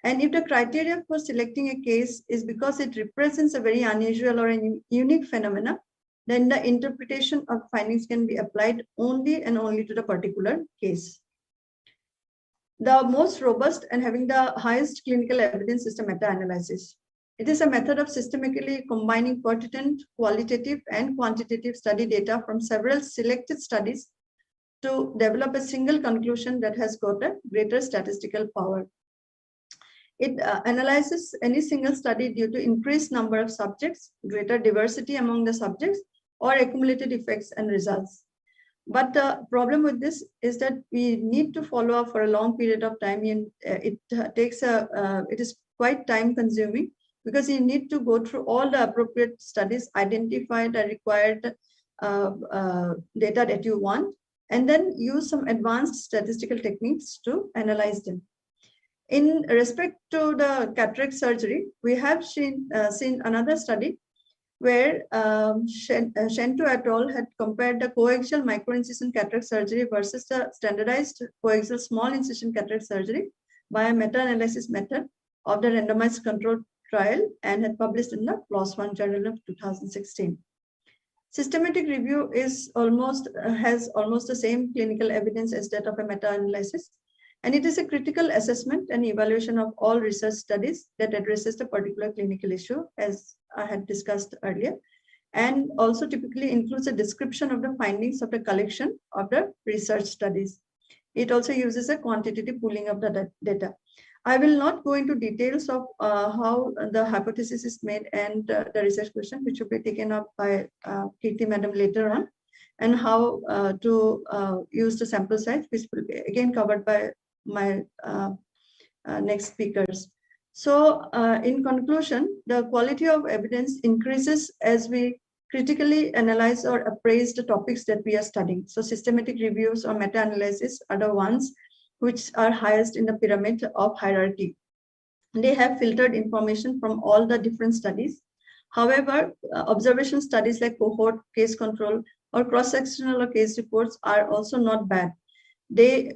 Speaker 6: And if the criteria for selecting a case is because it represents a very unusual or a unique phenomena, then the interpretation of findings can be applied only and only to the particular case. The most robust and having the highest clinical evidence is the meta-analysis. It is a method of systematically combining pertinent, qualitative, and quantitative study data from several selected studies to develop a single conclusion that has got a greater statistical power. It analyzes any single study due to increased number of subjects, greater diversity among the subjects, or accumulated effects and results. But the problem with this is that we need to follow up for a long period of time, and it is quite time consuming, because you need to go through all the appropriate studies, identify the required data that you want, and then use some advanced statistical techniques to analyze them. In respect to the cataract surgery, we have seen another study where Shentu et al. Had compared the coaxial microincision cataract surgery versus the standardized coaxial small incision cataract surgery by a meta-analysis method of the randomized controlled trial, and had published in the PLOS One Journal of 2016. Systematic review has almost the same clinical evidence as that of a meta-analysis, and it is a critical assessment and evaluation of all research studies that addresses the particular clinical issue, as I had discussed earlier, and also typically includes a description of the findings of the collection of the research studies. It also uses a quantitative pooling of the data. I will not go into details of how the hypothesis is made and the research question, which will be taken up by Kirti Madam later on, and how to use the sample size, which will be again covered by my next speakers. So in conclusion, the quality of evidence increases as we critically analyze or appraise the topics that we are studying. So systematic reviews or meta-analysis are the ones which are highest in the pyramid of hierarchy. They have filtered information from all the different studies. However, observation studies like cohort, case control, or cross-sectional or case reports are also not bad. They,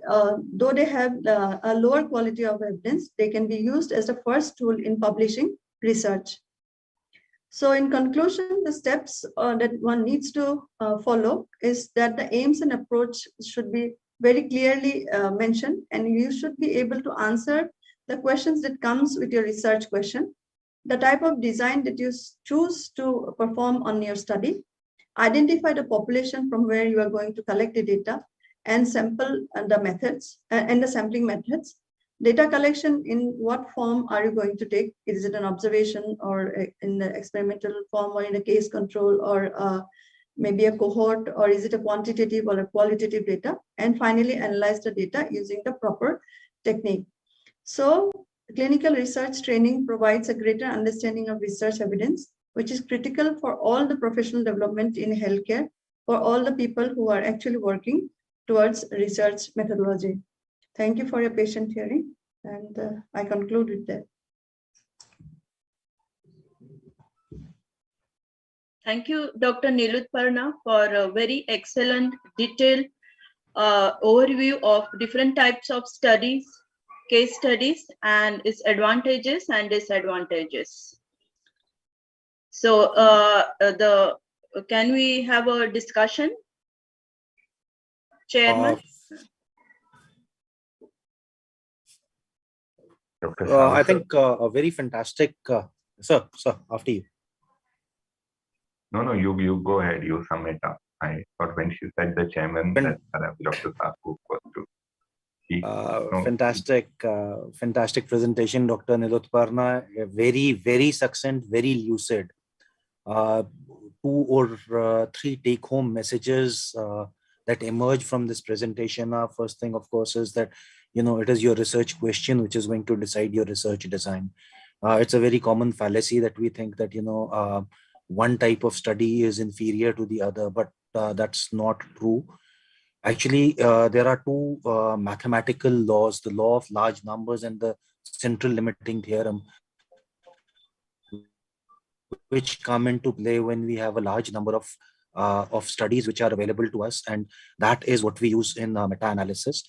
Speaker 6: though they have a lower quality of evidence, they can be used as the first tool in publishing research. So in conclusion, the steps that one needs to follow is that the aims and approach should be very clearly mentioned, and you should be able to answer the questions that comes with your research question, the type of design that you choose to perform on your study, identify the population from where you are going to collect the data, and sample the methods and the sampling methods. Data collection, in what form are you going to take? Is it an observation, or in the experimental form, or in a case control, or maybe a cohort, or is it a quantitative or a qualitative data? And finally, analyze the data using the proper technique. So clinical research training provides a greater understanding of research evidence, which is critical for all the professional development in healthcare, for all the people who are actually working towards research methodology. Thank you for your patient hearing, and I conclude with that.
Speaker 2: Thank you, Dr. Nilutparna, for a very excellent, detailed overview of different types of studies, case studies, and its advantages and disadvantages. So, can we have a discussion, Chairman?
Speaker 1: I think a very fantastic, sir, after you.
Speaker 8: No, you go ahead, you sum it up. I thought when she said the chairman, that Dr. Saku was to speak.
Speaker 1: Fantastic presentation, Dr. Nilutparna. Very, very succinct, very lucid. 2 or 3 take-home messages that emerge from this presentation. First thing, of course, is that it is your research question which is going to decide your research design. It's a very common fallacy that we think that one type of study is inferior to the other, but that's not true. Actually, there are 2 mathematical laws: the law of large numbers and the central limiting theorem, which come into play when we have a large number of studies which are available to us, and that is what we use in meta-analysis,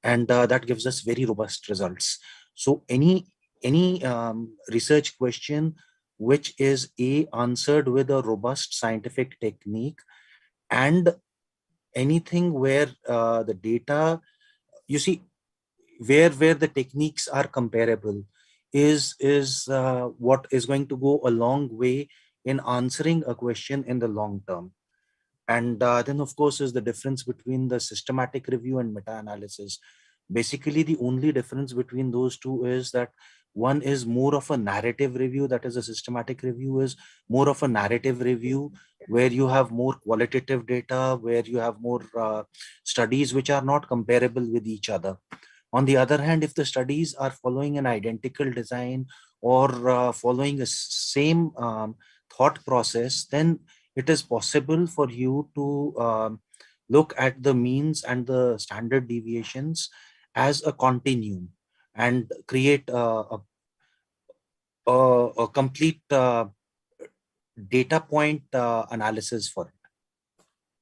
Speaker 1: and that gives us very robust results. So any research question which is answered with a robust scientific technique, and anything where the data, you see, where the techniques are comparable, is what is going to go a long way in answering a question in the long term. And then, of course, is the difference between the systematic review and meta-analysis. Basically, the only difference between those two is that one is more of a narrative review, that is a systematic review is more of a narrative review, where you have more qualitative data, where you have more studies which are not comparable with each other. On the other hand, if the studies are following an identical design or following a same thought process, then it is possible for you to look at the means and the standard deviations as a continuum and create a complete data point analysis for it.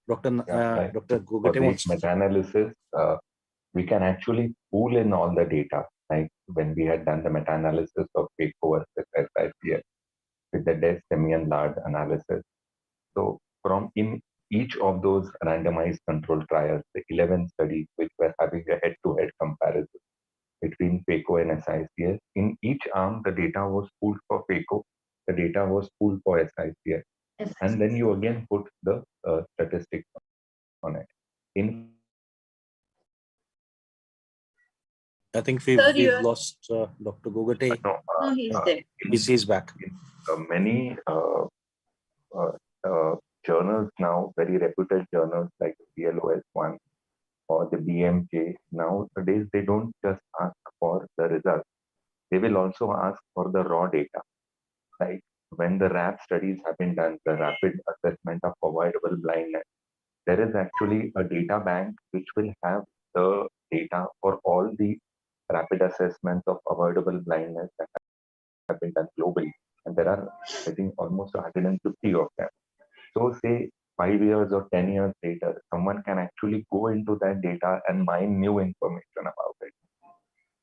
Speaker 8: Right.
Speaker 1: Dr.
Speaker 8: For
Speaker 1: Gogate
Speaker 8: this
Speaker 1: wants to.
Speaker 8: meta-analysis, we can actually pool in all the data, like when we had done the meta-analysis of PACO versus SICS with the Des semi-large analysis. So from in each of those randomized control trials, the 11 studies which were having a head-to-head comparison between PACO and SICS, in each arm the data was pooled for PACO, the data was pooled for SICS, and then you again put the statistics on it. In
Speaker 1: I think
Speaker 2: Sir,
Speaker 1: we've lost Dr. Gogate.
Speaker 2: No, he's there.
Speaker 1: He's back.
Speaker 8: Many journals now, very reputed journals like BLOS1 or the BMJ, nowadays they don't just ask for the results. They will also ask for the raw data. Like when the RAP studies have been done, the rapid assessment of avoidable blindness, there is actually a data bank which will have the data for all the rapid assessments of avoidable blindness that have been done globally. And there are, I think, almost 150 of them. So say 5 years or 10 years later, someone can actually go into that data and mine new information about it.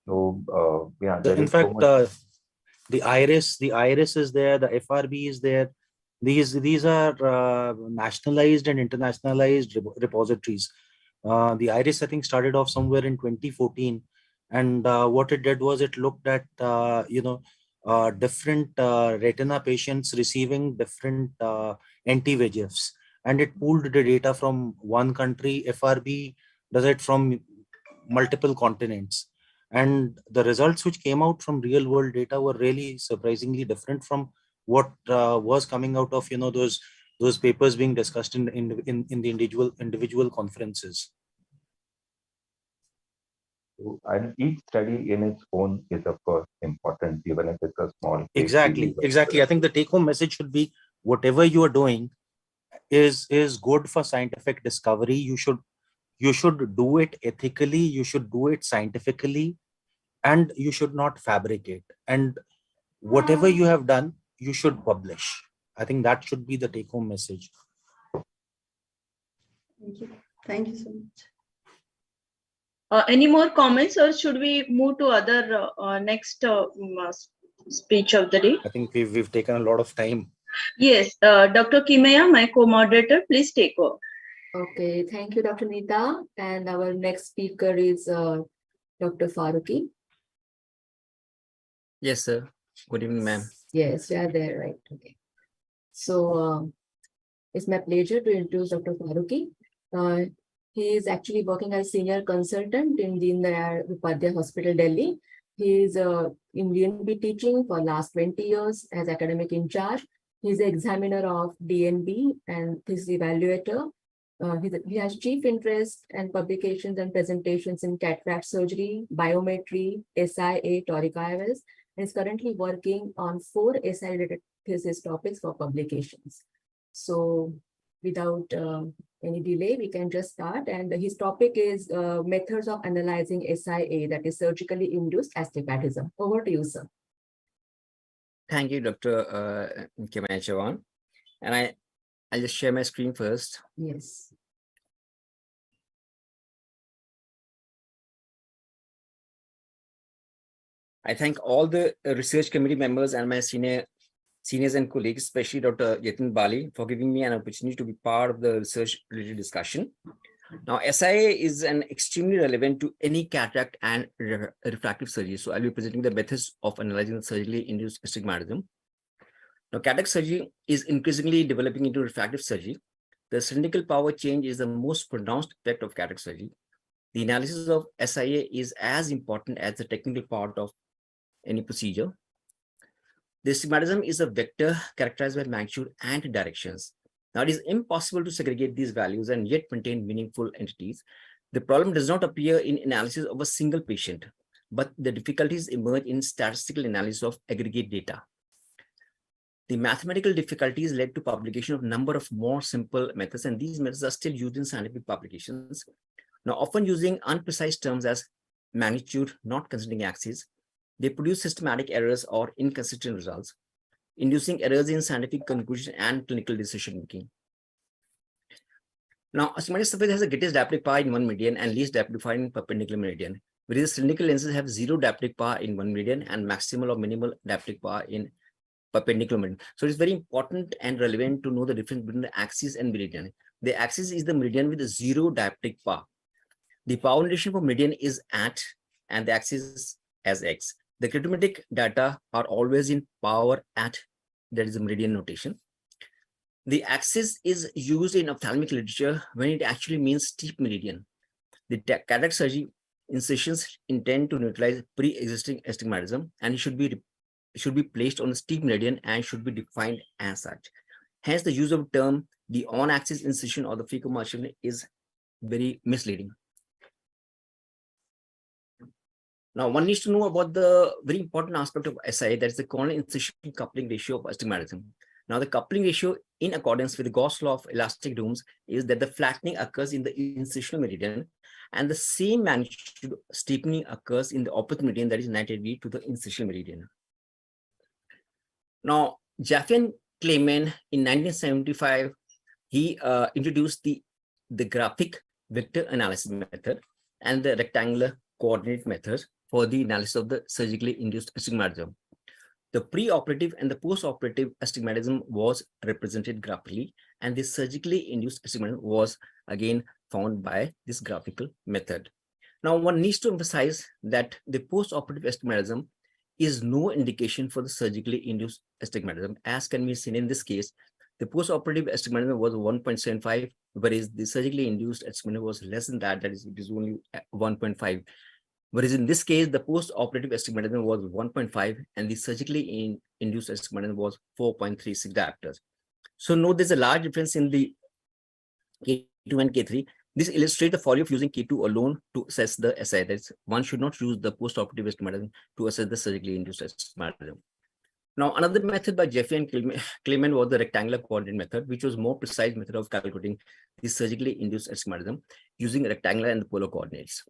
Speaker 8: So yeah, there
Speaker 1: In
Speaker 8: is
Speaker 1: fact,
Speaker 8: so much.
Speaker 1: the iris is there, the FRB is there. These are nationalized and internationalized repositories. The iris, I think, started off somewhere in 2014, and what it did was it looked at different retina patients receiving different anti-VEGFs, and it pooled the data from one country. FRB does it from multiple continents, and the results which came out from real world data were really surprisingly different from what was coming out of those papers being discussed in the individual conferences.
Speaker 8: And each study in its own is of course important, even if it's a small case
Speaker 1: Exactly. I think the take home message should be, whatever you are doing is good for scientific discovery. You should do it ethically, you should do it scientifically, and you should not fabricate. And whatever you have done, you should publish. I think that should be the take home message.
Speaker 6: Thank you. Thank you so much.
Speaker 2: Any more comments, or should we move to other next speech of the day?
Speaker 1: I think we've taken a lot of time.
Speaker 2: Yes, Dr. Kimeya, my co-moderator, please take over.
Speaker 3: Okay, thank you, Dr. Nita. And our next speaker is Dr. Faruqi.
Speaker 9: Yes, sir. Good evening, ma'am.
Speaker 3: Yes, you are there, right? Okay. So it's my pleasure to introduce Dr. Faruqi. He is actually working as senior consultant in the Upadhyay Hospital, Delhi. He is in DNB teaching for last 20 years as academic in charge. He is the examiner of DNB and his evaluator. He has chief interest and publications and presentations in cataract surgery, biometry, SIA, toric IOS, and is currently working on 4 SI-related thesis topics for publications. So without any delay, we can just start. And his topic is methods of analyzing SIA, that is surgically induced astigmatism. Over to you, sir.
Speaker 9: Thank you, Dr. Kimeya. And I'll just share my screen first.
Speaker 3: Yes.
Speaker 9: I thank all the research committee members and my seniors and colleagues, especially Dr. Yatin Bali, for giving me an opportunity to be part of the research-related discussion. Now, SIA is an extremely relevant to any cataract and refractive surgery. So I'll be presenting the methods of analyzing the surgically induced astigmatism. Now, cataract surgery is increasingly developing into refractive surgery. The cylindrical power change is the most pronounced effect of cataract surgery. The analysis of SIA is as important as the technical part of any procedure. The astigmatism is a vector characterized by magnitude and directions. Now, it is impossible to segregate these values and yet maintain meaningful entities. The problem does not appear in analysis of a single patient, but the difficulties emerge in statistical analysis of aggregate data. The mathematical difficulties led to publication of a number of more simple methods, and these methods are still used in scientific publications. Now, often using unprecise terms as magnitude, not considering axes, they produce systematic errors or inconsistent results, inducing errors in scientific conclusion and clinical decision-making. Now, astigmatic surface has the greatest dioptric power in one meridian and least dioptric power in perpendicular meridian, whereas cylindrical lenses have zero dioptric power in one meridian and maximal or minimal dioptric power in perpendicular meridian. So it's very important and relevant to know the difference between the axis and meridian. The axis is the meridian with zero dioptric power. The power notation for meridian is at, and the axis as x. The gravimetric data are always in power at, that is the meridian notation. The axis is used in ophthalmic literature when it actually means steep meridian. The cataract surgery incisions intend to neutralize pre-existing astigmatism, and it should be placed on a steep meridian and should be defined as such. Hence, the use of the term the on-axis incision or the fecal is very misleading. Now, one needs to know about the very important aspect of SI, that is the corneal incision coupling ratio of astigmatism. Now, the coupling ratio in accordance with the Gauss law of elastic domes is that the flattening occurs in the incisional meridian and the same magnitude steepening occurs in the opposite meridian, that is 90 degrees to the incisional meridian. Now, Jaffe and Kleiman in 1975, he introduced the graphic vector analysis method and the rectangular coordinate method for the analysis of the surgically induced astigmatism. The preoperative and the postoperative astigmatism was represented graphically, and the surgically induced astigmatism was again found by this graphical method. Now, one needs to emphasize that the postoperative astigmatism is no indication for the surgically induced astigmatism, as can be seen in this case. The postoperative astigmatism was 1.75, whereas the surgically induced astigmatism was less than that, that is, it is only 1.5. Whereas in this case, the post-operative astigmatism was 1.5 and the surgically induced astigmatism was 4.36 diopters. So note there's a large difference in the K2 and K3. This illustrates the folly of using K2 alone to assess the SI. That is, one should not use the post-operative astigmatism to assess the surgically induced astigmatism. Now, another method by Jaffe and Kleiman was the rectangular coordinate method, which was a more precise method of calculating the surgically induced astigmatism using rectangular and the polar coordinates.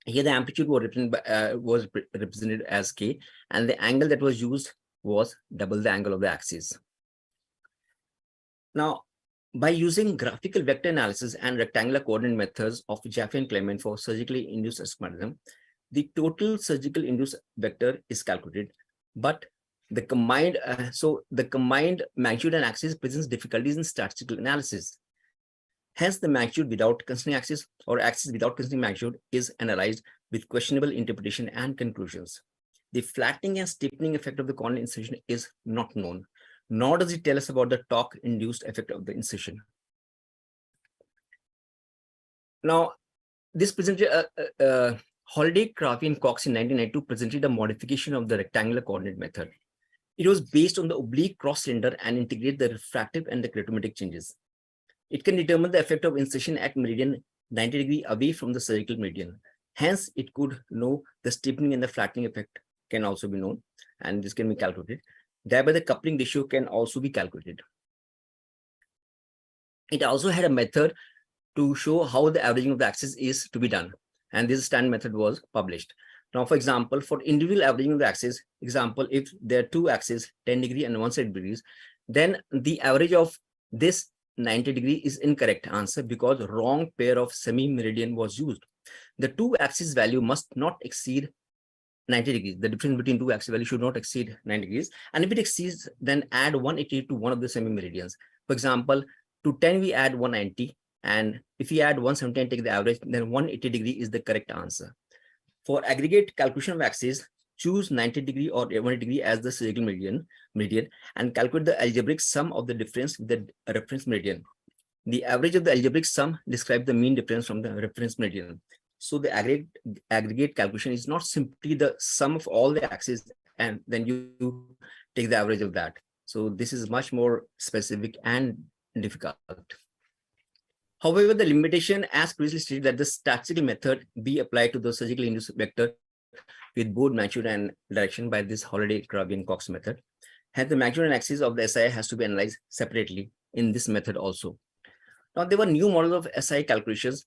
Speaker 9: Here, the amplitude was represented as K, and the angle that was used was double the angle of the axis. Now, by using graphical vector analysis and rectangular coordinate methods of Jaffe and Kleiman for surgically induced astigmatism, the total surgical induced vector is calculated, but the combined magnitude and axis presents difficulties in statistical analysis. Hence, the magnitude without considering axis or axis without considering magnitude is analyzed with questionable interpretation and conclusions. The flattening and steepening effect of the corneal incision is not known, nor does it tell us about the torque-induced effect of the incision. Now, this presented Holiday, Crafty, and Cox in 1992 presented a modification of the rectangular coordinate method. It was based on the oblique cross cylinder and integrated the refractive and the gravimetric changes. It can determine the effect of incision at meridian 90 degrees away from the surgical meridian. Hence, it could know the steepening and the flattening effect can also be known, and this can be calculated. Thereby, the coupling ratio can also be calculated. It also had a method to show how the averaging of the axis is to be done, and this standard method was published. Now, for example, for individual averaging of the axis, example, if there are two axes, 10 degrees and 170 degrees, then the average of this 90 degrees is incorrect answer because wrong pair of semi-meridian was used. The two axis value must not exceed 90 degrees. The difference between two axis value should not exceed 90 degrees. And if it exceeds, then add 180 to one of the semi-meridians. For example, to 10 we add 190, and if we add 170 and take the average, then 180 degrees is the correct answer. For aggregate calculation of axis, choose 90 degree or 180 degree as the surgical meridian and calculate the algebraic sum of the difference with the reference meridian. The average of the algebraic sum describes the mean difference from the reference meridian. So the aggregate calculation is not simply the sum of all the axes and then you take the average of that. So this is much more specific and difficult. However, the limitation as previously stated that the statistical method be applied to the surgically induced vector with both magnitude and direction by this Holiday, Krabbe, and Cox method. Hence, the magnitude and axis of the SI has to be analyzed separately in this method also. Now, there were new models of SI calculations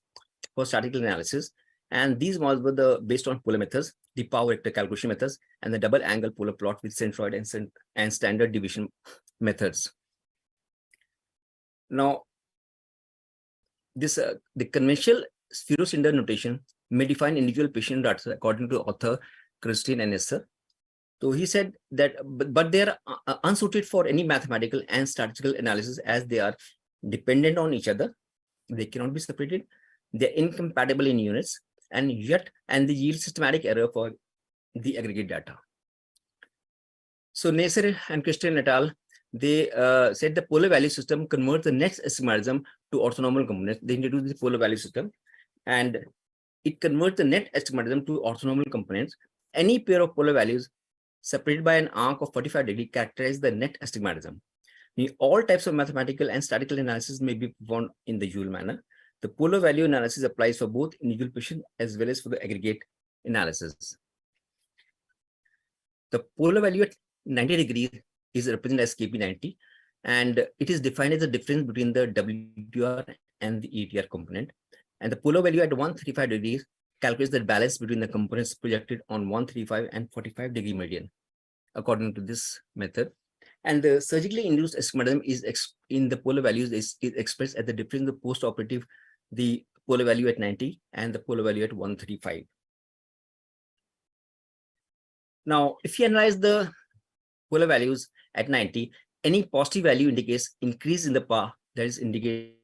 Speaker 9: for statistical analysis, and these models were based on polar methods, the power vector calculation methods, and the double angle polar plot with centroid and standard deviation methods. Now, the conventional spherocylinder notation may define individual patient data according to author Christine and Esser. So he said that, but they are unsuited for any mathematical and statistical analysis as they are dependent on each other. They cannot be separated. They're incompatible in units, and they yield systematic error for the aggregate data. So Neisser and Christian et al., they said the polar value system converts the next astigmatism to orthonormal components. They introduced the polar value system, and it converts the net astigmatism to orthonormal components. Any pair of polar values separated by an arc of 45 degrees characterize the net astigmatism. All types of mathematical and statistical analysis may be performed in the usual manner. The polar value analysis applies for both individual patients as well as for the aggregate analysis. The polar value at 90 degrees is represented as KP90, and it is defined as the difference between the WTR and the ETR component. And the polar value at 135 degrees calculates the balance between the components projected on 135 and 45 degree meridian, according to this method. And the surgically induced astigmatism is in the polar values is expressed as the difference of post-operative, the polar value at 90 and the polar value at 135. Now, if you analyze the polar values at 90, any positive value indicates increase in the power, that is indicates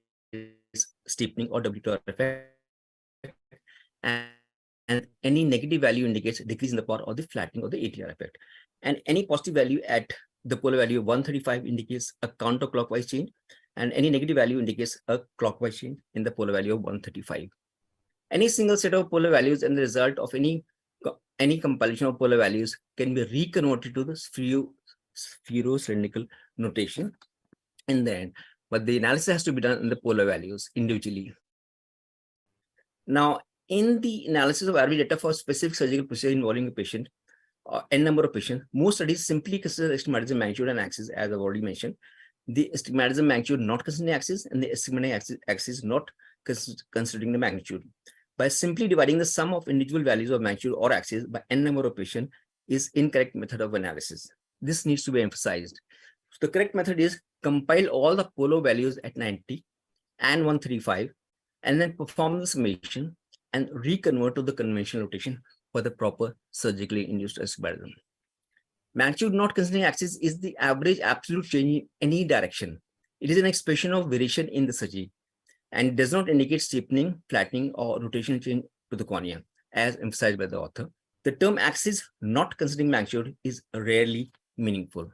Speaker 9: steepening or WTR effect, and any negative value indicates decrease in the power or the flattening of the ATR effect. And any positive value at the polar value of 135 indicates a counterclockwise change, and any negative value indicates a clockwise change in the polar value of 135. Any single set of polar values and the result of any compilation of polar values can be reconverted to the spherocylindrical notation in the end, but the analysis has to be done in the polar values individually. Now, in the analysis of average data for specific surgical procedure involving a patient, n number of patients, most studies simply consider astigmatism magnitude and axis, as I've already mentioned. The astigmatism magnitude not considering axis, and the astigmatic axis not considering the magnitude. By simply dividing the sum of individual values of magnitude or axis by n number of patients is incorrect method of analysis. This needs to be emphasized. So the correct method is compile all the polar values at 90 and 135, and then perform the summation and reconvert to the conventional notation for the proper surgically induced astigmatism. Magnitude not considering axis is the average absolute change in any direction. It is an expression of variation in the surgery, and it does not indicate steepening, flattening, or rotational change to the cornea, as emphasized by the author. The term axis not considering magnitude is rarely meaningful.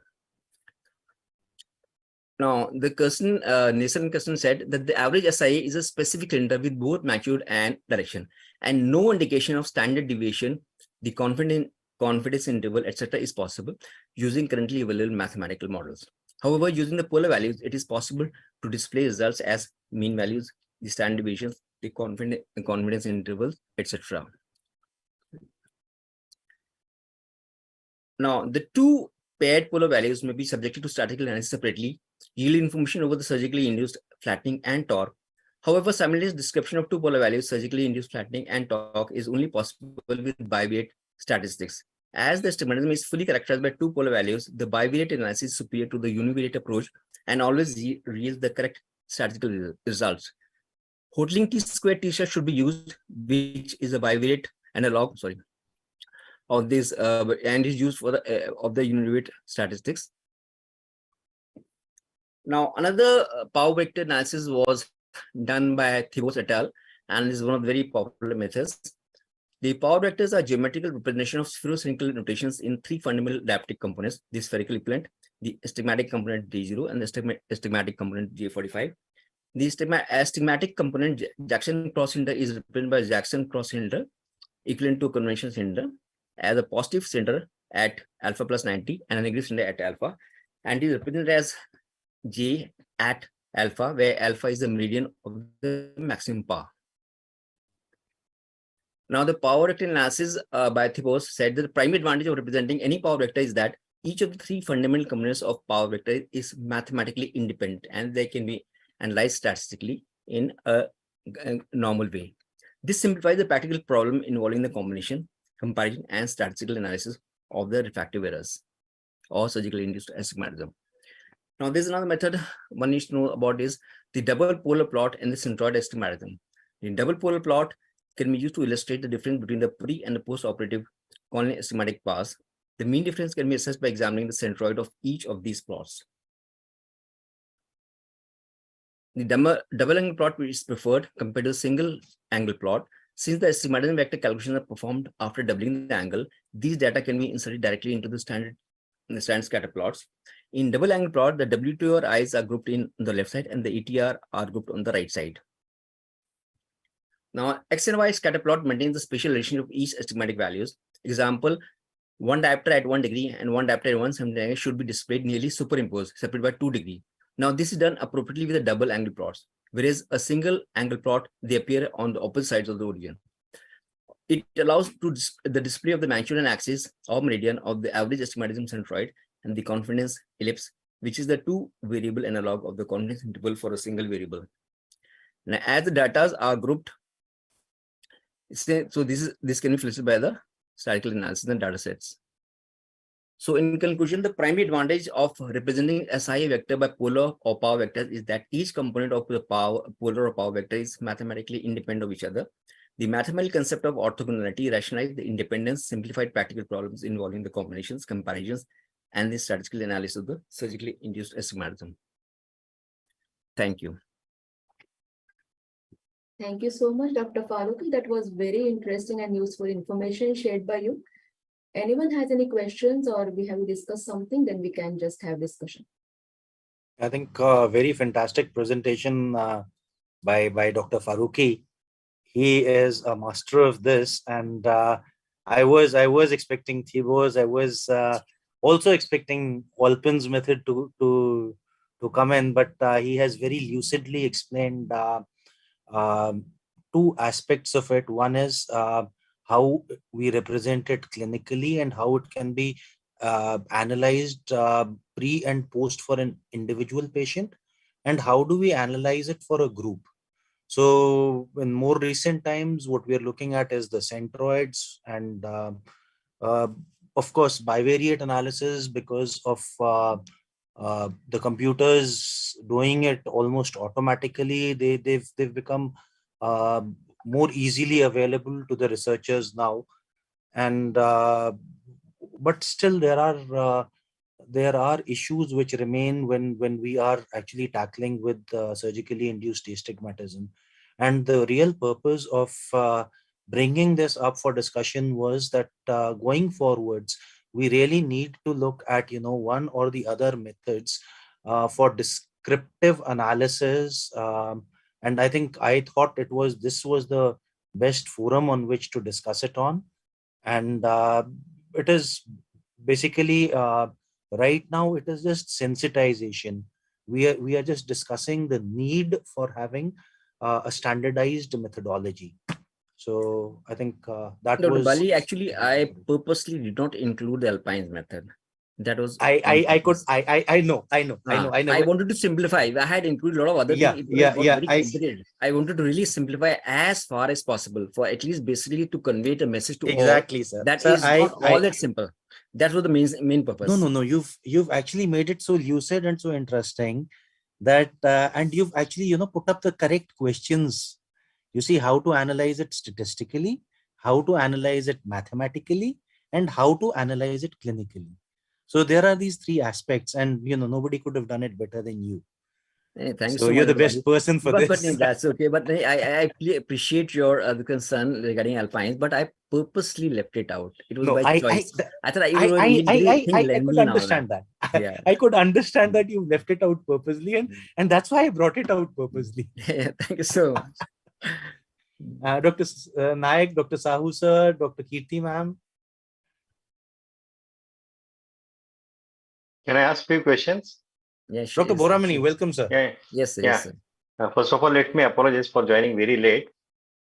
Speaker 9: Now, the question, Nathan question said that the average SIA is a specific cylinder with both magnitude and direction, and no indication of standard deviation, the confidence interval, etc. is possible using currently available mathematical models. However, using the polar values, it is possible to display results as mean values, the standard deviations, the confidence intervals, etc. Now, the two paired polar values may be subjected to statistical analysis separately, yield information over the surgically induced flattening and torque. However, simultaneous description of two polar values, surgically induced flattening and torque, is only possible with bivariate statistics. As the astigmatism is fully characterized by two polar values, the bivariate analysis is superior to the univariate approach and always yields the correct statistical results. Hotelling t-squared t-shirt should be used, which is a bivariate analog, of this, and is used for the of the univariate statistics. Now, another power vector analysis was done by Thibos et al., and is one of the very popular methods. The power vectors are geometrical representation of spherocylindrical notations in three fundamental diptic components: the spherical equivalent, the astigmatic component D0, and the astigmatic component J45. The astigmatic component Jackson cross cylinder is represented by Jackson cross cylinder equivalent to conventional cylinder as a positive center at alpha plus 90 and a negative center at alpha, and is represented as J at alpha, where alpha is the meridian of the maximum power. Now, the power vector analysis by Thibos said that the primary advantage of representing any power vector is that each of the three fundamental components of power vector is mathematically independent and they can be analyzed statistically in a normal way. This simplifies the practical problem involving the combination, comparison, and statistical analysis of the refractive errors or surgically induced astigmatism. Now, there's another method one needs to know about is the double polar plot and the centroid astigmatism. The double polar plot can be used to illustrate the difference between the pre and the post-operative corneal astigmatic paths. The mean difference can be assessed by examining the centroid of each of these plots. The double angle plot is preferred compared to a single angle plot. Since the astigmatism vector calculations are performed after doubling the angle, these data can be inserted directly into the standard scatter plots. In double angle plot, the WTR eyes are grouped in the left side and the ETR are grouped on the right side. Now, X and Y scatter plot maintains the spatial relationship of each astigmatic values. Example, one diopter at 1 degree and one diopter at 170 degree should be displayed nearly superimposed, separated by 2 degrees. Now, this is done appropriately with a double angle plots, whereas a single angle plot, they appear on the opposite sides of the origin. It allows the display of the Manchurian axis or meridian of the average astigmatism centroid and the confidence ellipse, which is the two variable analog of the confidence interval for a single variable. Now, as the data are grouped, so this can be filtered by the statistical analysis and data sets. So in conclusion, the primary advantage of representing SI vector by polar or power vectors is that each component of the polar or power vector is mathematically independent of each other. The mathematical concept of orthogonality rationalizes the independence, simplified practical problems involving the combinations, comparisons, and the statistical analysis of the surgically induced astigmatism. Thank you.
Speaker 3: Thank you so much, Dr. Farooqi. That was very interesting and useful information shared by you. Anyone has any questions or we have discussed something, then we can just have discussion.
Speaker 1: I think very fantastic presentation by Dr. Farooqi. He is a master of this, and I was expecting Thibos. I was also expecting Olpin's method to come in, but he has very lucidly explained two aspects of it. One is how we represent it clinically and how it can be analyzed pre and post for an individual patient, and how do we analyze it for a group. So in more recent times, what we are looking at is the centroids and of course bivariate analysis, because of the computers doing it almost automatically. They've become more easily available to the researchers now, and but still there are issues which remain when we are actually tackling with surgically induced astigmatism. And the real purpose of bringing this up for discussion was that going forwards, we really need to look at one or the other methods for descriptive analysis. And I thought this was the best forum on which to discuss it on. And it is basically right now it is just sensitization. We are just discussing the need for having a standardized methodology. So I think that
Speaker 9: Dr.
Speaker 1: was
Speaker 9: Bali, actually, I purposely did not include the Alpines method. That was
Speaker 1: I know.
Speaker 9: I wanted to simplify. I had included a lot of other things. Very complicated. I wanted to really simplify as far as possible for at least basically to convey the message to
Speaker 1: exactly,
Speaker 9: all.
Speaker 1: Sir.
Speaker 9: That
Speaker 1: Sir,
Speaker 9: is not all that simple. That was the main purpose.
Speaker 1: No. You've actually made it so lucid and so interesting that and you've actually put up the correct questions. You see how to analyze it statistically, how to analyze it mathematically, and how to analyze it clinically. So there are these three aspects, and nobody could have done it better than you.
Speaker 9: Thanks
Speaker 1: so you're the best person for this.
Speaker 9: But that's okay. But I appreciate your the concern regarding Alpines. But I purposely left it out. It was
Speaker 1: No,
Speaker 9: by choice. I thought you were
Speaker 1: I could understand that.
Speaker 9: Yeah.
Speaker 1: I could understand that you left it out purposely, and that's why I brought it out purposely.
Speaker 9: Yeah, thank you so much.
Speaker 1: Dr. Nayak, Dr. Sahu sir, Dr. Kirti ma'am.
Speaker 10: Can I ask few questions?
Speaker 9: Yeah, sure.
Speaker 1: Dr. Boramani, welcome, sir.
Speaker 10: Yeah.
Speaker 9: Yes, sir.
Speaker 10: Yeah.
Speaker 9: Yes, sir.
Speaker 10: First of all, let me apologize for joining very late.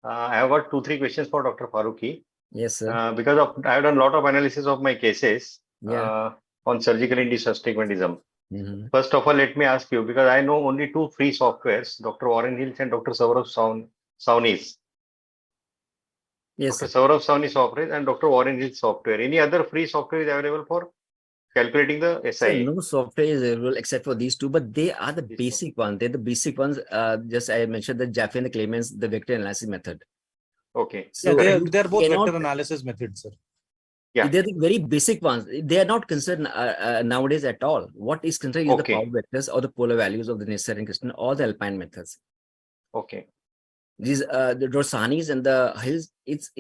Speaker 10: I have got 2-3 questions for Dr. Farooqi.
Speaker 9: Yes, sir.
Speaker 10: Because I have done a lot of analysis of my cases on surgical-induced astigmatism. First of all, let me ask you, because I know only 2 free softwares, Dr. Warren Hills and Dr. Saurav Sauni's.
Speaker 9: Yes,
Speaker 10: Dr.
Speaker 9: sir.
Speaker 10: Saurav Sauni software and Dr. Warren Hills software. Any other free software is available for calculating the SIA?
Speaker 9: So no software is available except for these 2, but they are the basic ones. They're the basic ones. Just I mentioned the Jaffe and the Clemens, the vector analysis method.
Speaker 10: Okay.
Speaker 9: So
Speaker 1: they're both vector analysis methods, sir.
Speaker 10: Yeah.
Speaker 9: They're the very basic ones. They are not considered nowadays at all. What is considered is the power vectors or the polar values of the necessary and crystalline or the alpine methods.
Speaker 10: Okay.
Speaker 9: These the Rosani's and the Hills. It's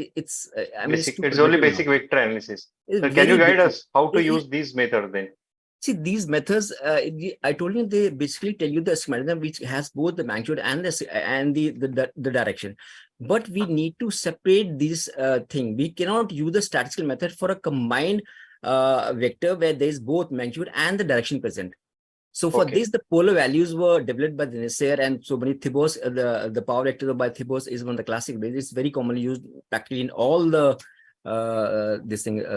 Speaker 9: I mean
Speaker 10: it's only basic vector analysis. So can you guide us how to use these methods then?
Speaker 9: See, these methods, I told you, they basically tell you the schematism which has both the magnitude and the direction. But we need to separate this thing. We cannot use the statistical method for a combined vector where there is both magnitude and the direction present. So for this, the polar values were developed by the Nisser and so many Thibos. The power vector by Thibos is one of the classic ways. It's very commonly used practically in all the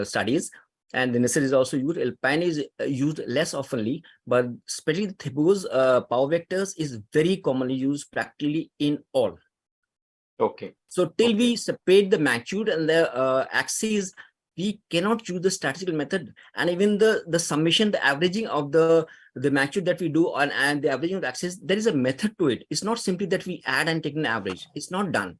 Speaker 9: studies. And the Nisser is also used. Alpine is used less oftenly, but especially the Thibos power vectors is very commonly used practically in all.
Speaker 10: Okay.
Speaker 9: So till we separate the magnitude and the axes, we cannot use the statistical method. And even the summation, the averaging of the magnitude that we do and the averaging of the axis, there is a method to it. It's not simply that we add and take an average. It's not done.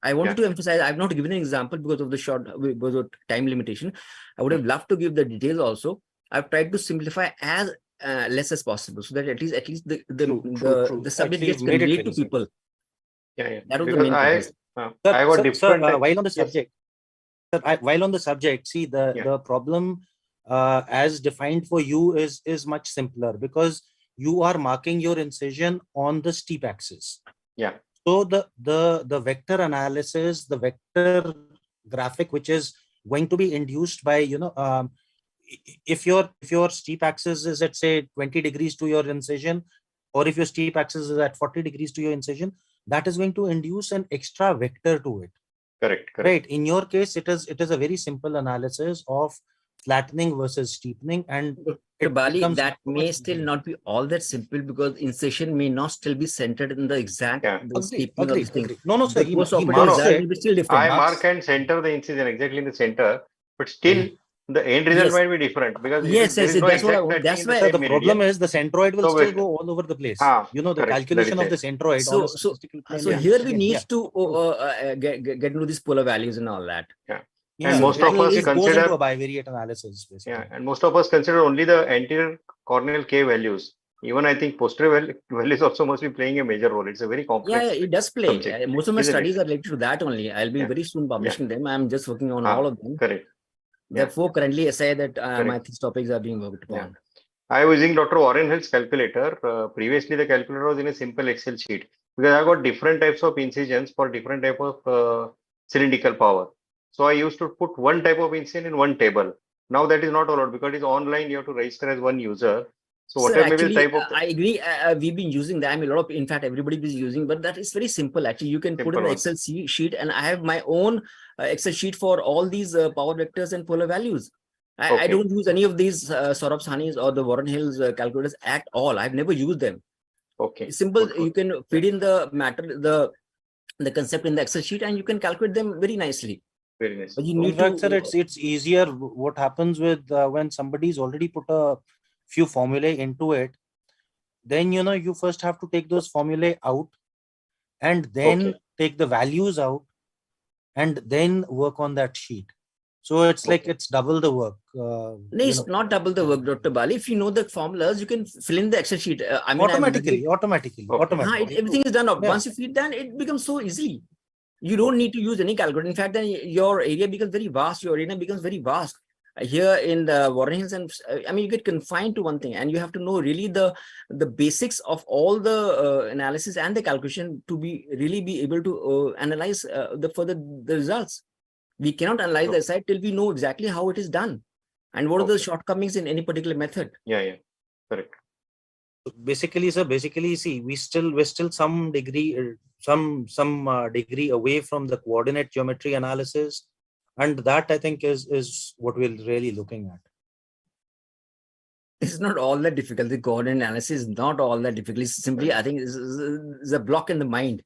Speaker 9: I wanted to emphasize, I've not given an example because of the time limitation. I would have loved to give the details also. I've tried to simplify as less as possible so that at least the subject gets conveyed to people.
Speaker 10: Yeah.
Speaker 9: That was the main purpose.
Speaker 10: I got different.
Speaker 1: While on the subject, while on the subject, see the problem as defined for you is much simpler because you are marking your incision on the steep axis.
Speaker 10: Yeah.
Speaker 1: So the vector analysis, the vector graphic, which is going to be induced by, if your steep axis is at say 20 degrees to your incision, or if your steep axis is at 40 degrees to your incision, that is going to induce an extra vector to it.
Speaker 10: Correct.
Speaker 1: Right. In your case, it is a very simple analysis of flattening versus steepening, and
Speaker 9: Bali, that may still not be all that simple because incision may not still be centered in the exact steepening of this thing.
Speaker 1: No, sir.
Speaker 9: Will be still different.
Speaker 10: I mark and center the incision exactly in the center, but still the end result might be different because
Speaker 9: that's why
Speaker 1: the problem is the centroid will still go all over the place. The calculation of the centroid.
Speaker 9: So here we need to get into these polar values and all that.
Speaker 10: And most of us consider
Speaker 1: a bivariate analysis. Basically.
Speaker 10: And most of us consider only the anterior corneal K values. Even I think posterior values also must be playing a major role. It's a very complex.
Speaker 9: Yeah, it does play. Most of my studies are related to that only. I'll be very soon publishing them. I'm just working on all of them.
Speaker 10: Correct.
Speaker 9: Therefore, currently, I say that my topics are being worked upon.
Speaker 10: I was using Dr. Warren Hill's calculator. Previously, the calculator was in a simple Excel sheet because I got different types of incisions for different type of cylindrical power. So I used to put one type of incision in one table. Now that is not allowed because it's online. You have to register as one user. So whatever maybe the type of.
Speaker 9: I agree. We've been using that. I mean, in fact, everybody is using, but that is very simple. Actually, you can put in the Excel sheet, and I have my own Excel sheet for all these power vectors and polar values. I don't use any of these Saurabh Sahni's or the Warren Hill's calculators at all. I've never used them. It's simple. Good. You can feed in the matter, the concept in the Excel sheet, and you can calculate them very nicely.
Speaker 10: Very nice.
Speaker 1: But you need sir, it's easier. What happens with when somebody's already put a few formulae into it, then you first have to take those formulae out and then take the values out and then work on that sheet. So it's like it's double the work.
Speaker 9: No, it's not double the work, Dr. Bali. If you know the formulas, you can fill in the Excel sheet.
Speaker 1: Automatically.
Speaker 9: Everything is done. Once you feed that, it becomes so easy. You don't need to use any calculator. In fact, then your area becomes very vast. Your arena becomes very vast. Here in the Warren Hills, and I mean, you get confined to one thing, and you have to know really the basics of all the analysis and the calculation to really be able to analyze the results. We cannot analyze the SI till we know exactly how it is done and what are the shortcomings in any particular method.
Speaker 10: Yeah, correct.
Speaker 1: Basically, sir, see, we're still some degree degree away from the coordinate geometry analysis, and that I think is what we're really looking at.
Speaker 9: It's not all that difficult. The coordinate analysis is not all that difficult. It's simply, I think, it's a block in the mind.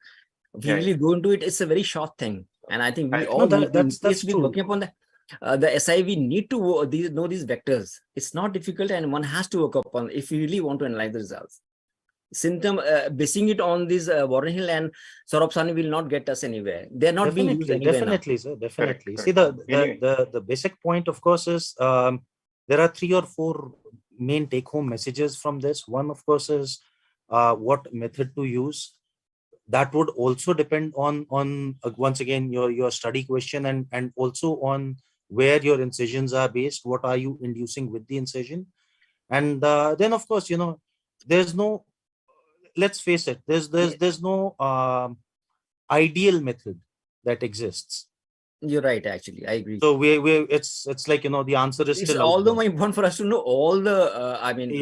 Speaker 9: If you really go into it, it's a very short thing. And I think we all
Speaker 1: that's true.
Speaker 9: Working upon the SI, we need to know these vectors. It's not difficult, and one has to work upon if you really want to analyze the results. Basing it on this Warren Hill and Saurabh Sahni will not get us anywhere. They're not being used anywhere
Speaker 1: definitely,
Speaker 9: now.
Speaker 1: Sir, definitely. See, the basic point, of course, is there are 3 or 4 main take-home messages from this. One, of course, is what method to use. That would also depend on once again your study question and also on where your incisions are based. What are you inducing with the incision? And then, of course, there's no. Let's face it. There's no ideal method that exists.
Speaker 9: You're right. Actually, I agree.
Speaker 1: So it's like the answer is still.
Speaker 9: Although my point for us to know all the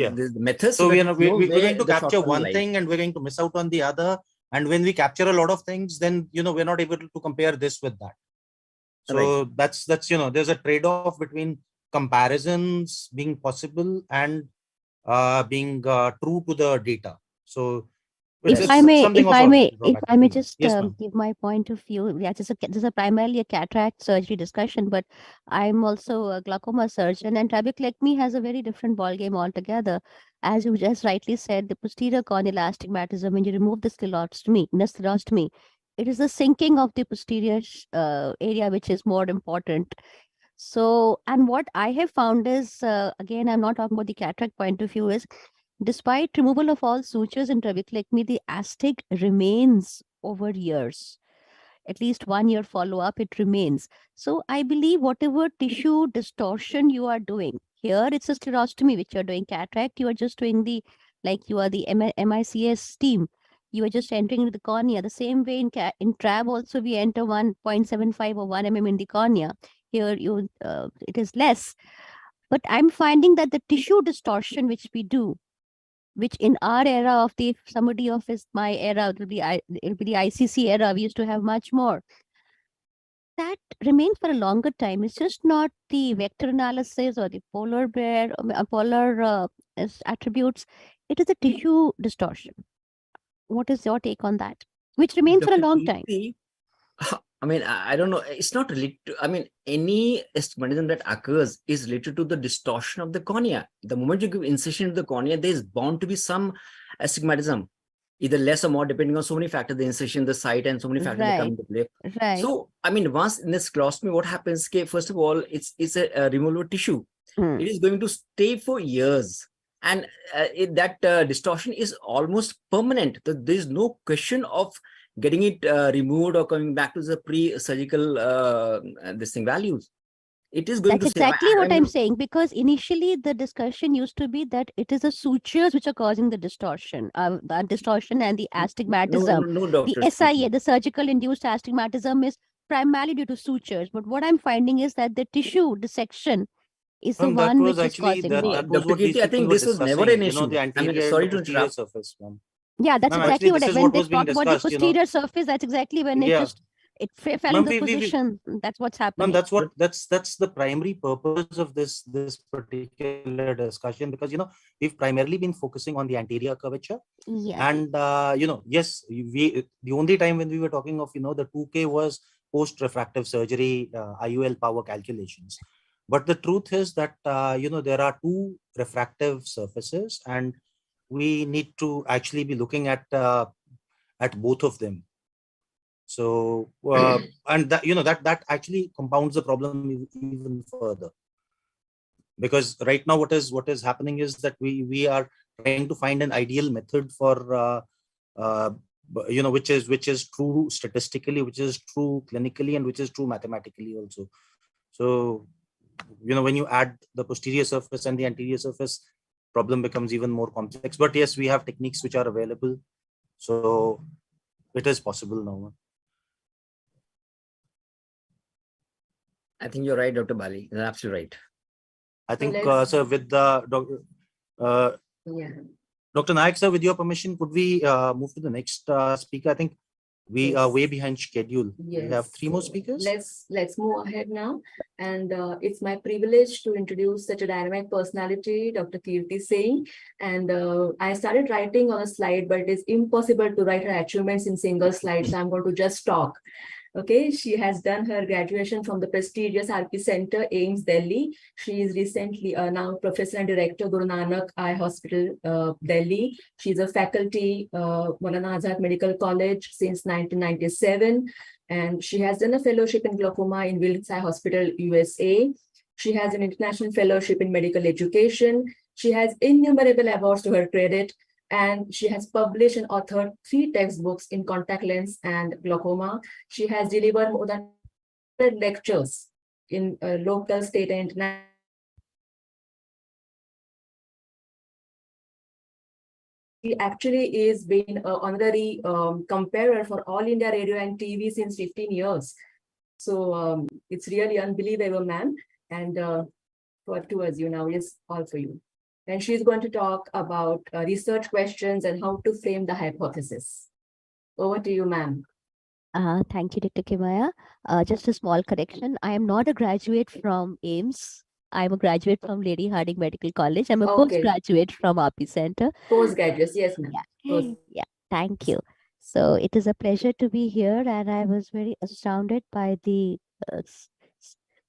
Speaker 9: the methods.
Speaker 1: So we're going to capture one thing and we're going to miss out on the other. And when we capture a lot of things, then we're not able to compare this with that. So that's there's a trade-off between comparisons being possible and being true to the data. So
Speaker 11: if I may just give my point of view. Yeah, this is primarily a cataract surgery discussion, but I'm also a glaucoma surgeon, and trabeculectomy has a very different ballgame altogether. As you just rightly said, the posterior corneal astigmatism, when you remove the sclerostomy, it is the sinking of the posterior area which is more important. So, and what I have found is, again, I'm not talking about the cataract point of view, is despite removal of all sutures in trabeculectomy, the astig remains over years. At least 1 year follow-up, it remains. So I believe whatever tissue distortion you are doing, here it's a sclerostomy which you're doing. Cataract, you are just doing you are the MICS team. You are just entering into the cornea. The same way in trab also we enter 1.75 or 1 mm in the cornea. Here it is less. But I'm finding that the tissue distortion which we do, which in our era of my era, it'll be the ICC era, we used to have much more. That remains for a longer time. It's just not the vector analysis or the polar attributes. It is a tissue distortion. What is your take on that? Which remains for a long time.
Speaker 9: I mean, I don't know. It's not related to, I mean, any astigmatism that occurs is related to the distortion of the cornea. The moment you give incision to the cornea, there is bound to be some astigmatism, either less or more, depending on so many factors, the incision, the site, and so many factors that come into play.
Speaker 11: Right.
Speaker 9: So, I mean, once in this sclerostomy, what happens, first of all, it's a removal of tissue. It is going to stay for years. And that distortion is almost permanent. There is no question of getting it removed or coming back to the pre-surgical values. It is going
Speaker 11: That's exactly what I'm saying, because initially the discussion used to be that it is the sutures which are causing the distortion and the astigmatism.
Speaker 9: No, doctor.
Speaker 11: The SIA, the surgical induced astigmatism, is primarily due to sutures. But what I'm finding is that the tissue dissection is the one which is causing
Speaker 9: I think this was never an issue. I mean, sorry to interrupt.
Speaker 11: Yeah, that's exactly what when they talk about the posterior surface, that's exactly when it fell into position. That's what's happening.
Speaker 1: That's the primary purpose of this particular discussion, because we've primarily been focusing on the anterior curvature. And yes, the only time when we were talking of the 2K was post refractive surgery IUL power calculations. But the truth is that there are 2 refractive surfaces, and we need to actually be looking at both of them. So and that that actually compounds the problem even further, because right now what is happening is that we are trying to find an ideal method for which is true statistically, which is true clinically, and which is true mathematically also. So, when you add the posterior surface and the anterior surface, problem becomes even more complex. But yes, we have techniques which are available. So it is possible now.
Speaker 9: I think you're right, Dr. Bali. You're absolutely right.
Speaker 1: I think, sir, with the Dr. Nayak, sir, with your permission, could we move to the next speaker? I think we are way behind schedule.
Speaker 3: Yes.
Speaker 1: We have 3 more speakers.
Speaker 3: Let's move ahead now. And it's my privilege to introduce such a dynamic personality, Dr. Kirti Singh. And I started writing on a slide, but it is impossible to write her achievements in single slide. So I'm going to just talk. Okay, she has done her graduation from the prestigious RP Center, AIMS, Delhi. She is recently now Professor and Director, Guru Nanak Eye Hospital, Delhi. She's a faculty, Maulana Azad Medical College since 1997. And she has done a fellowship in glaucoma in Wilkes Eye Hospital, USA. She has an international fellowship in medical education. She has innumerable awards to her credit. And she has published and authored 3 textbooks in contact lens and glaucoma. She has delivered more than 100 lectures in local, state, and international. She actually is being an honorary comparer for All India Radio and TV since 15 years. So it's really unbelievable, ma'am. And towards you now is all for you. And she's going to talk about research questions and how to frame the hypothesis. Over to you, ma'am.
Speaker 11: Thank you, Dr. Kimaya. Just a small correction. I am not a graduate from AIMS. I'm a graduate from Lady Harding Medical College. I'm a postgraduate from RP Center.
Speaker 3: Postgraduate, yes, ma'am.
Speaker 11: Yeah, thank you. So it is a pleasure to be here, and I was very astounded by the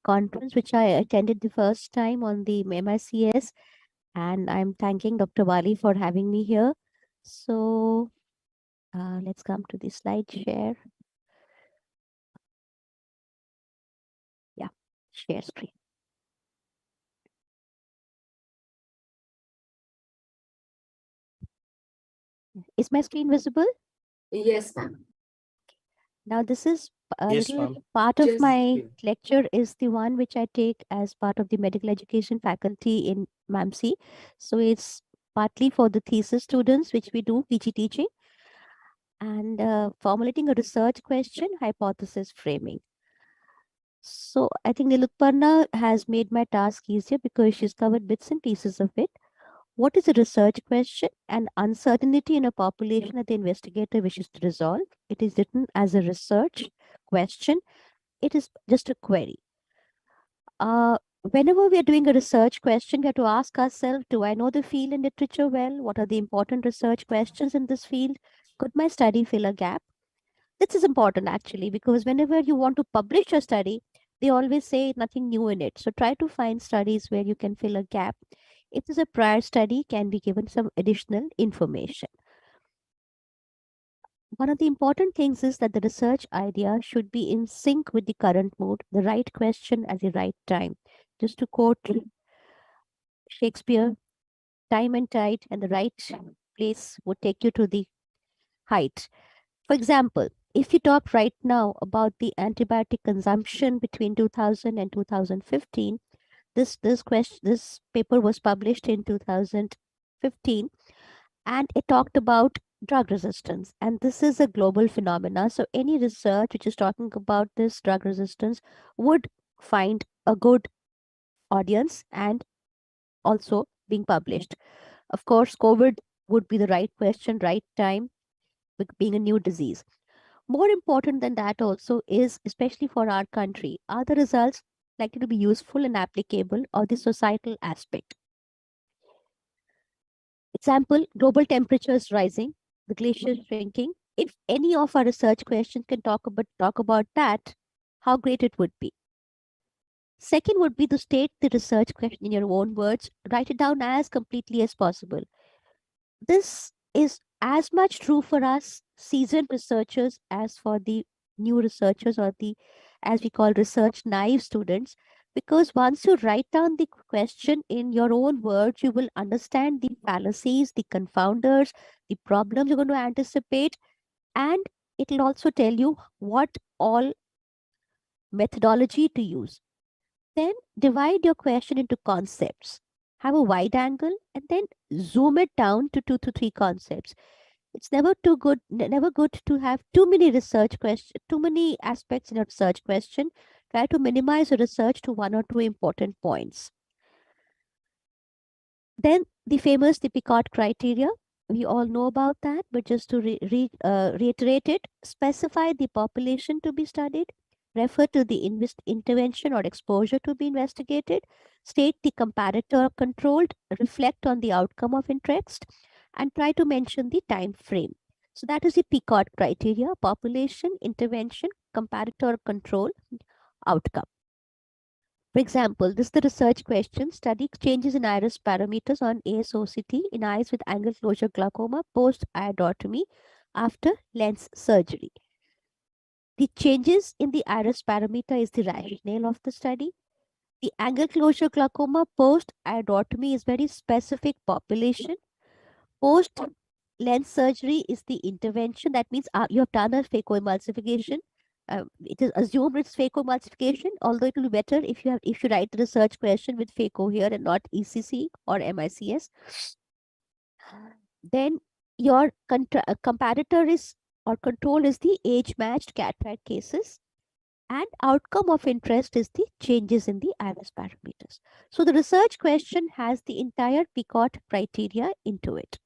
Speaker 11: conference which I attended the first time on the MICS. And I'm thanking Dr. Bali for having me here. So let's come to the slide share. Yeah, share screen. Is my screen visible?
Speaker 3: Yes, ma'am.
Speaker 11: Now this is
Speaker 1: Yes,
Speaker 11: part of my lecture is the one which I take as part of the medical education faculty in MAMC. So it's partly for the thesis students, which we do PG teaching, and formulating a research question, hypothesis framing. So I think Nilukparna has made my task easier because she's covered bits and pieces of it. What is a research question? And uncertainty in a population that the investigator wishes to resolve. It is written as a research question. It is just a query. Whenever we are doing a research question, we have to ask ourselves, do I know the field and literature well? What are the important research questions in this field? Could my study fill a gap? This is important actually, because whenever you want to publish a study, they always say nothing new in it. So try to find studies where you can fill a gap. If there's a prior study, can be given some additional information. One of the important things is that the research idea should be in sync with the current mood, the right question at the right time. Just to quote Shakespeare, time and tide and the right place would take you to the height. For example, if you talk right now about the antibiotic consumption between 2000 and 2015, this paper was published in 2015, and it talked about drug resistance, and this is a global phenomena. So any research which is talking about this drug resistance would find a good audience and also being published. Of course, COVID would be the right question, right time, being a new disease. More important than that also is, especially for our country, are the results likely to be useful and applicable, or the societal aspect? Example, global temperatures rising, the glaciers shrinking. If any of our research questions can talk about that, how great it would be. Second would be to state the research question in your own words, write it down as completely as possible. This is as much true for us seasoned researchers as for the new researchers, or the, as we call, research naive students, because once you write down the question in your own words, you will understand the fallacies, the confounders, the problems you're going to anticipate, And it will also tell you what all methodology to use. Then divide your question into concepts. Have a wide angle and then zoom it down to 2 to 3 concepts. It's never good to have too many research questions, too many aspects in a research question. Try to minimize your research to 1 or 2 important points. Then the famous Picard criteria. We all know about that, but just to reiterate it, specify the population to be studied, refer to the intervention or exposure to be investigated, state the comparator controlled, reflect on the outcome of interest, and try to mention the time frame. So that is the Picard criteria: population, intervention, comparator control, outcome. For example, this is the research question: study changes in iris parameters on ASOCT in eyes with angle closure glaucoma post-iodotomy after lens surgery. The changes in the iris parameter is the rationale of the study. The angle closure glaucoma post-iodotomy is very specific population. Post-lens surgery is the intervention. That means you have done a phacoemulsification. It is assumed it's phacoemulsification, although it will be better if you write the research question with phaco here and not ECC or MICS. Then your comparator is or control is the age-matched cataract cases, and outcome of interest is the changes in the iris parameters. So the research question has the entire Picard criteria into it.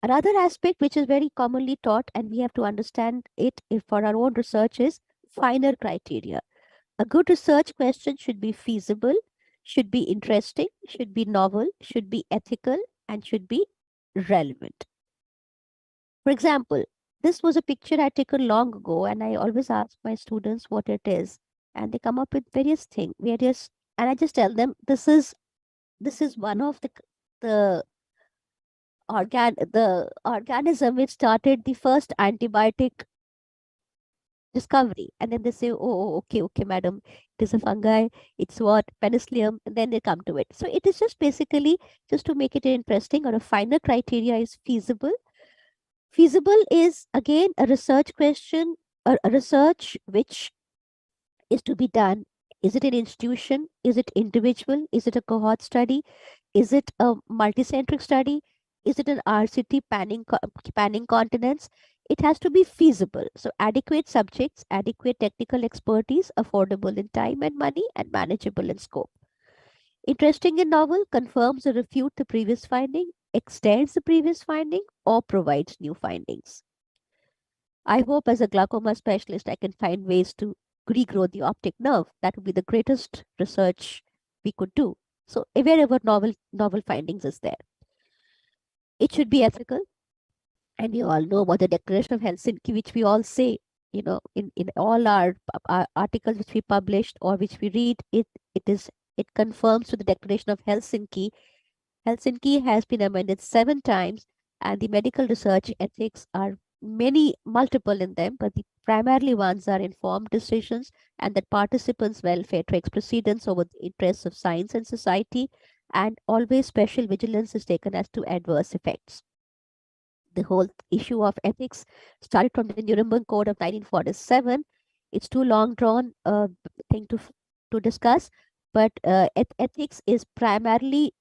Speaker 11: Another aspect which is very commonly taught, and we have to understand it for our own research, is finer criteria. A good research question should be feasible, should be interesting, should be novel, should be ethical, and should be relevant. For example, this was a picture I taken long ago, and I always ask my students what it is, and they come up with various things, and I just tell them this is one of the organism which started the first antibiotic discovery. And then they say, oh, okay, madam, it is a fungi, it's what, penicillium, and then they come to it. So it is just basically just to make it interesting, or a finer criteria is feasible. Feasible is again a research question, or a research which is to be done. Is it an institution? Is it individual? Is it a cohort study? Is it a multicentric study? Is it an RCT panning continents? It has to be feasible. So adequate subjects, adequate technical expertise, affordable in time and money, and manageable in scope. Interesting and novel, confirms or refutes the previous finding, extends the previous finding, or provides new findings. I hope as a glaucoma specialist, I can find ways to regrow the optic nerve. That would be the greatest research we could do. So wherever novel findings is there. It should be ethical. And we all know about the Declaration of Helsinki, which we all say, in all our articles which we published or which we read, it confirms to the Declaration of Helsinki. Helsinki has been amended 7 times, and the medical research ethics are multiple in them, but the primarily ones are informed decisions, and that participants' welfare takes precedence over the interests of science and society, and always special vigilance is taken as to adverse effects. The whole issue of ethics started from the Nuremberg Code of 1947. It's too long drawn thing to discuss, but ethics is primarily,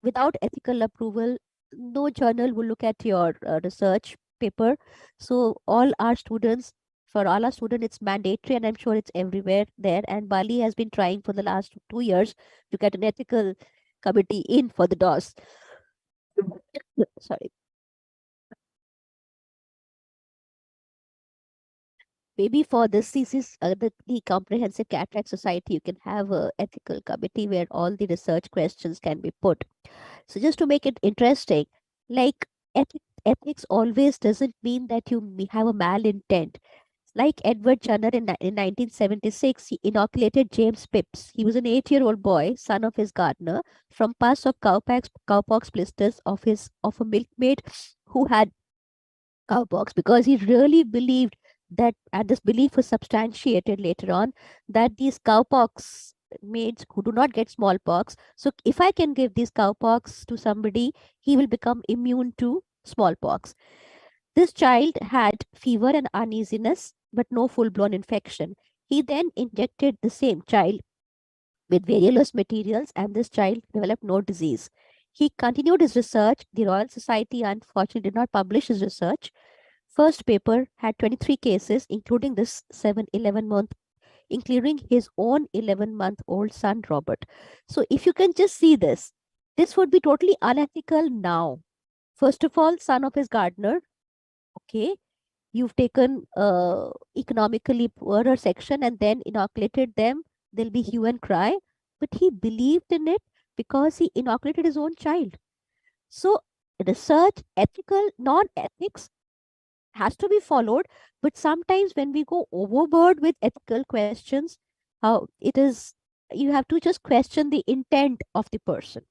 Speaker 11: without ethical approval, no journal will look at your research paper. So for all our students, it's mandatory, and I'm sure it's everywhere there. And Bali has been trying for the last 2 years to get an ethical committee in for the DOS. Sorry. Maybe for this thesis, the Comprehensive Cataract Society, you can have an ethical committee where all the research questions can be put. So just to make it interesting, like ethics always doesn't mean that you have a malintent. Like Edward Jenner in 1976, he inoculated James Phipps. He was an 8-year-old boy, son of his gardener, from pus of cowpox blisters of a milkmaid who had cowpox, because he really believed that, and this belief was substantiated later on, that these cowpox maids who do not get smallpox, so if I can give these cowpox to somebody, he will become immune to smallpox. This child had fever and uneasiness, but no full-blown infection. He then injected the same child with various materials, and this child developed no disease. He continued his research. The Royal Society unfortunately did not publish his research. First paper had 23 cases, including this 11-month, including his own 11-month-old son, Robert. So if you can just see this, this would be totally unethical now. First of all, son of his gardener, okay, you've taken economically poorer section and then inoculated them, there'll be hue and cry. But he believed in it because he inoculated his own child. So research, ethical, non-ethics has to be followed. But sometimes when we go overboard with ethical questions, how it is, you have to just question the intent of the person.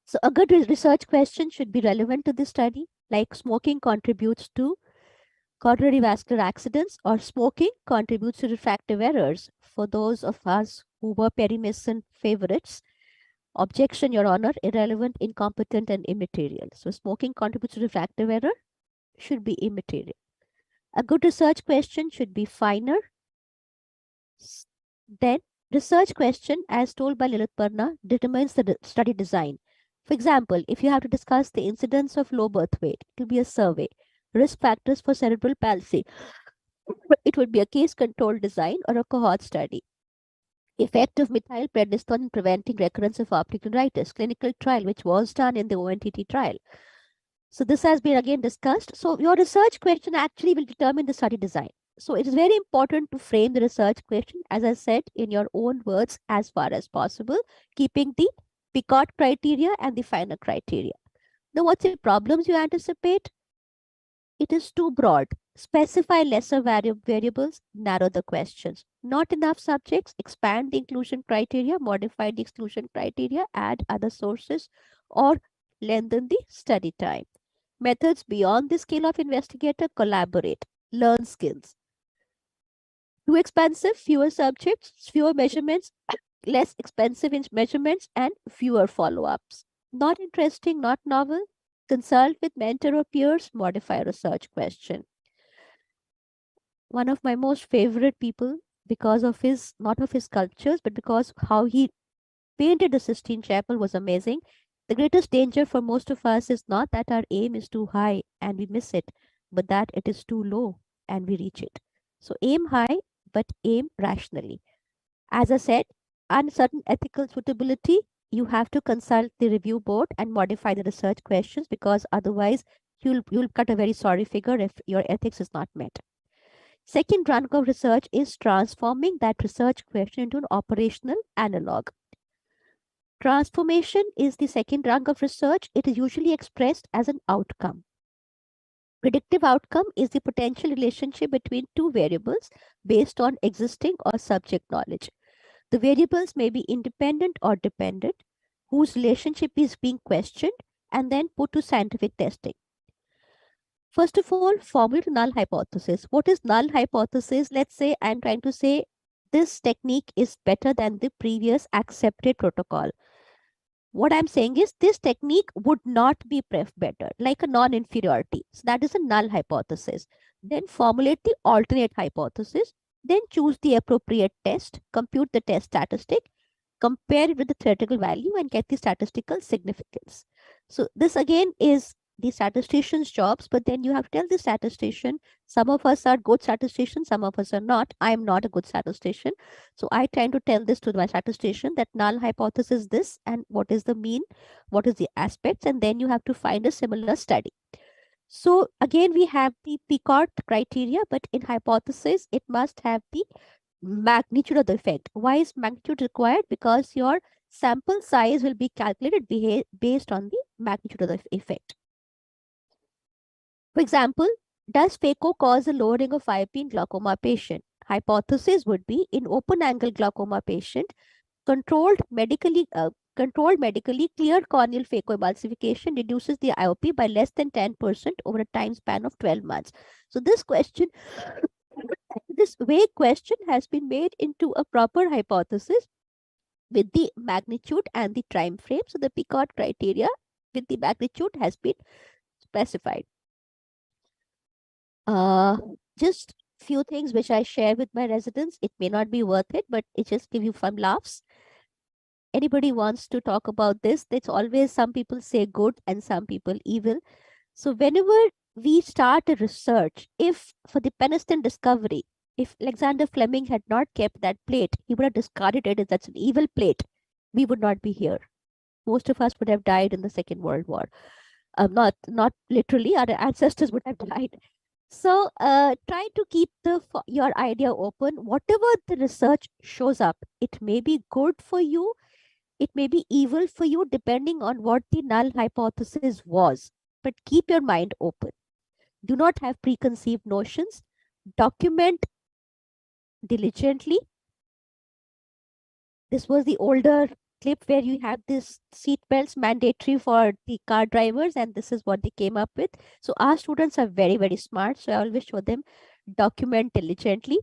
Speaker 11: So a good research question should be relevant to the study, like smoking contributes to coronary vascular accidents, or smoking contributes to refractive errors. For those of us who were Perry-Mason favorites, objection, Your Honor, irrelevant, incompetent, and immaterial. So smoking contributes to refractive error should be immaterial. A good research question should be finer. Then research question, as told by Lilith Parna, determines the study design. For example, if you have to discuss the incidence of low birth weight, it will be a survey. Risk factors for cerebral palsy, it would be a case-controlled design or a cohort study. Effect of methylprednisolone in preventing recurrence of optic neuritis, clinical trial, which was done in the ONTT trial. So this has been again discussed. So your research question actually will determine the study design. So it is very important to frame the research question, as I said, in your own words as far as possible, keeping the Picard criteria and the finer criteria. Now, what's the problems you anticipate? It is too broad. Specify lesser variables, narrow the questions. Not enough subjects, expand the inclusion criteria, modify the exclusion criteria, add other sources, or lengthen the study time. Methods beyond the scale of investigator, collaborate, learn skills. Too expensive, fewer subjects, fewer measurements, less expensive in measurements, and fewer follow-ups. Not interesting, not novel, consult with mentor or peers, modify research question. One of my most favorite people, because of his, not of his sculptures, but because how he painted the Sistine Chapel was amazing. The greatest danger for most of us is not that our aim is too high and we miss it, but that it is too low and we reach it. So aim high, but aim rationally. As I said, uncertain ethical suitability, you have to consult the review board and modify the research questions, because otherwise you'll cut a very sorry figure if your ethics is not met. Second rung of research is transforming that research question into an operational analog. Transformation is the second rung of research. It is usually expressed as an outcome. Predictive outcome is the potential relationship between two variables based on existing or subject knowledge. The variables may be independent or dependent, whose relationship is being questioned and then put to scientific testing. First of all, formulate a null hypothesis. What is null hypothesis? Let's say I'm trying to say this technique is better than the previous accepted protocol. What I'm saying is this technique would not be better, like a non-inferiority. So that is a null hypothesis. Then formulate the alternate hypothesis. Then choose the appropriate test, compute the test statistic, compare it with the theoretical value, and get the statistical significance. So this again is the statistician's jobs, but then you have to tell the statistician, some of us are good statisticians, some of us are not. I am not a good statistician. So I tend to tell this to my statistician that null hypothesis this, and what is the mean, what is the aspects, and then you have to find a similar study. So again, we have the Picard criteria, but in hypothesis, it must have the magnitude of the effect. Why is magnitude required? Because your sample size will be calculated based on the magnitude of the effect. For example, does phaco cause a lowering of IOP in glaucoma patient? Hypothesis would be in open angle glaucoma patient, controlled medically clear corneal phacoemulsification reduces the IOP by less than 10% over a time span of 12 months. So this question, this vague question has been made into a proper hypothesis with the magnitude and the time frame. So the Picard criteria with the magnitude has been specified. Just few things which I share with my residents. It may not be worth it, but it just give you fun laughs. Anybody wants to talk about this, there's always some people say good and some people evil. So whenever we start a research, if for the penicillin discovery, if Alexander Fleming had not kept that plate, he would have discarded it as that's an evil plate. We would not be here. Most of us would have died in the Second World War. Not literally, our ancestors would have died. So try to keep your idea open. Whatever the research shows up, it may be good for you, it may be evil for you, depending on what the null hypothesis was. But keep your mind open. Do not have preconceived notions. Document diligently. This was the older clip where you have this seat belts mandatory for the car drivers, and this is what they came up with. So our students are very, very smart. So I always show them document diligently.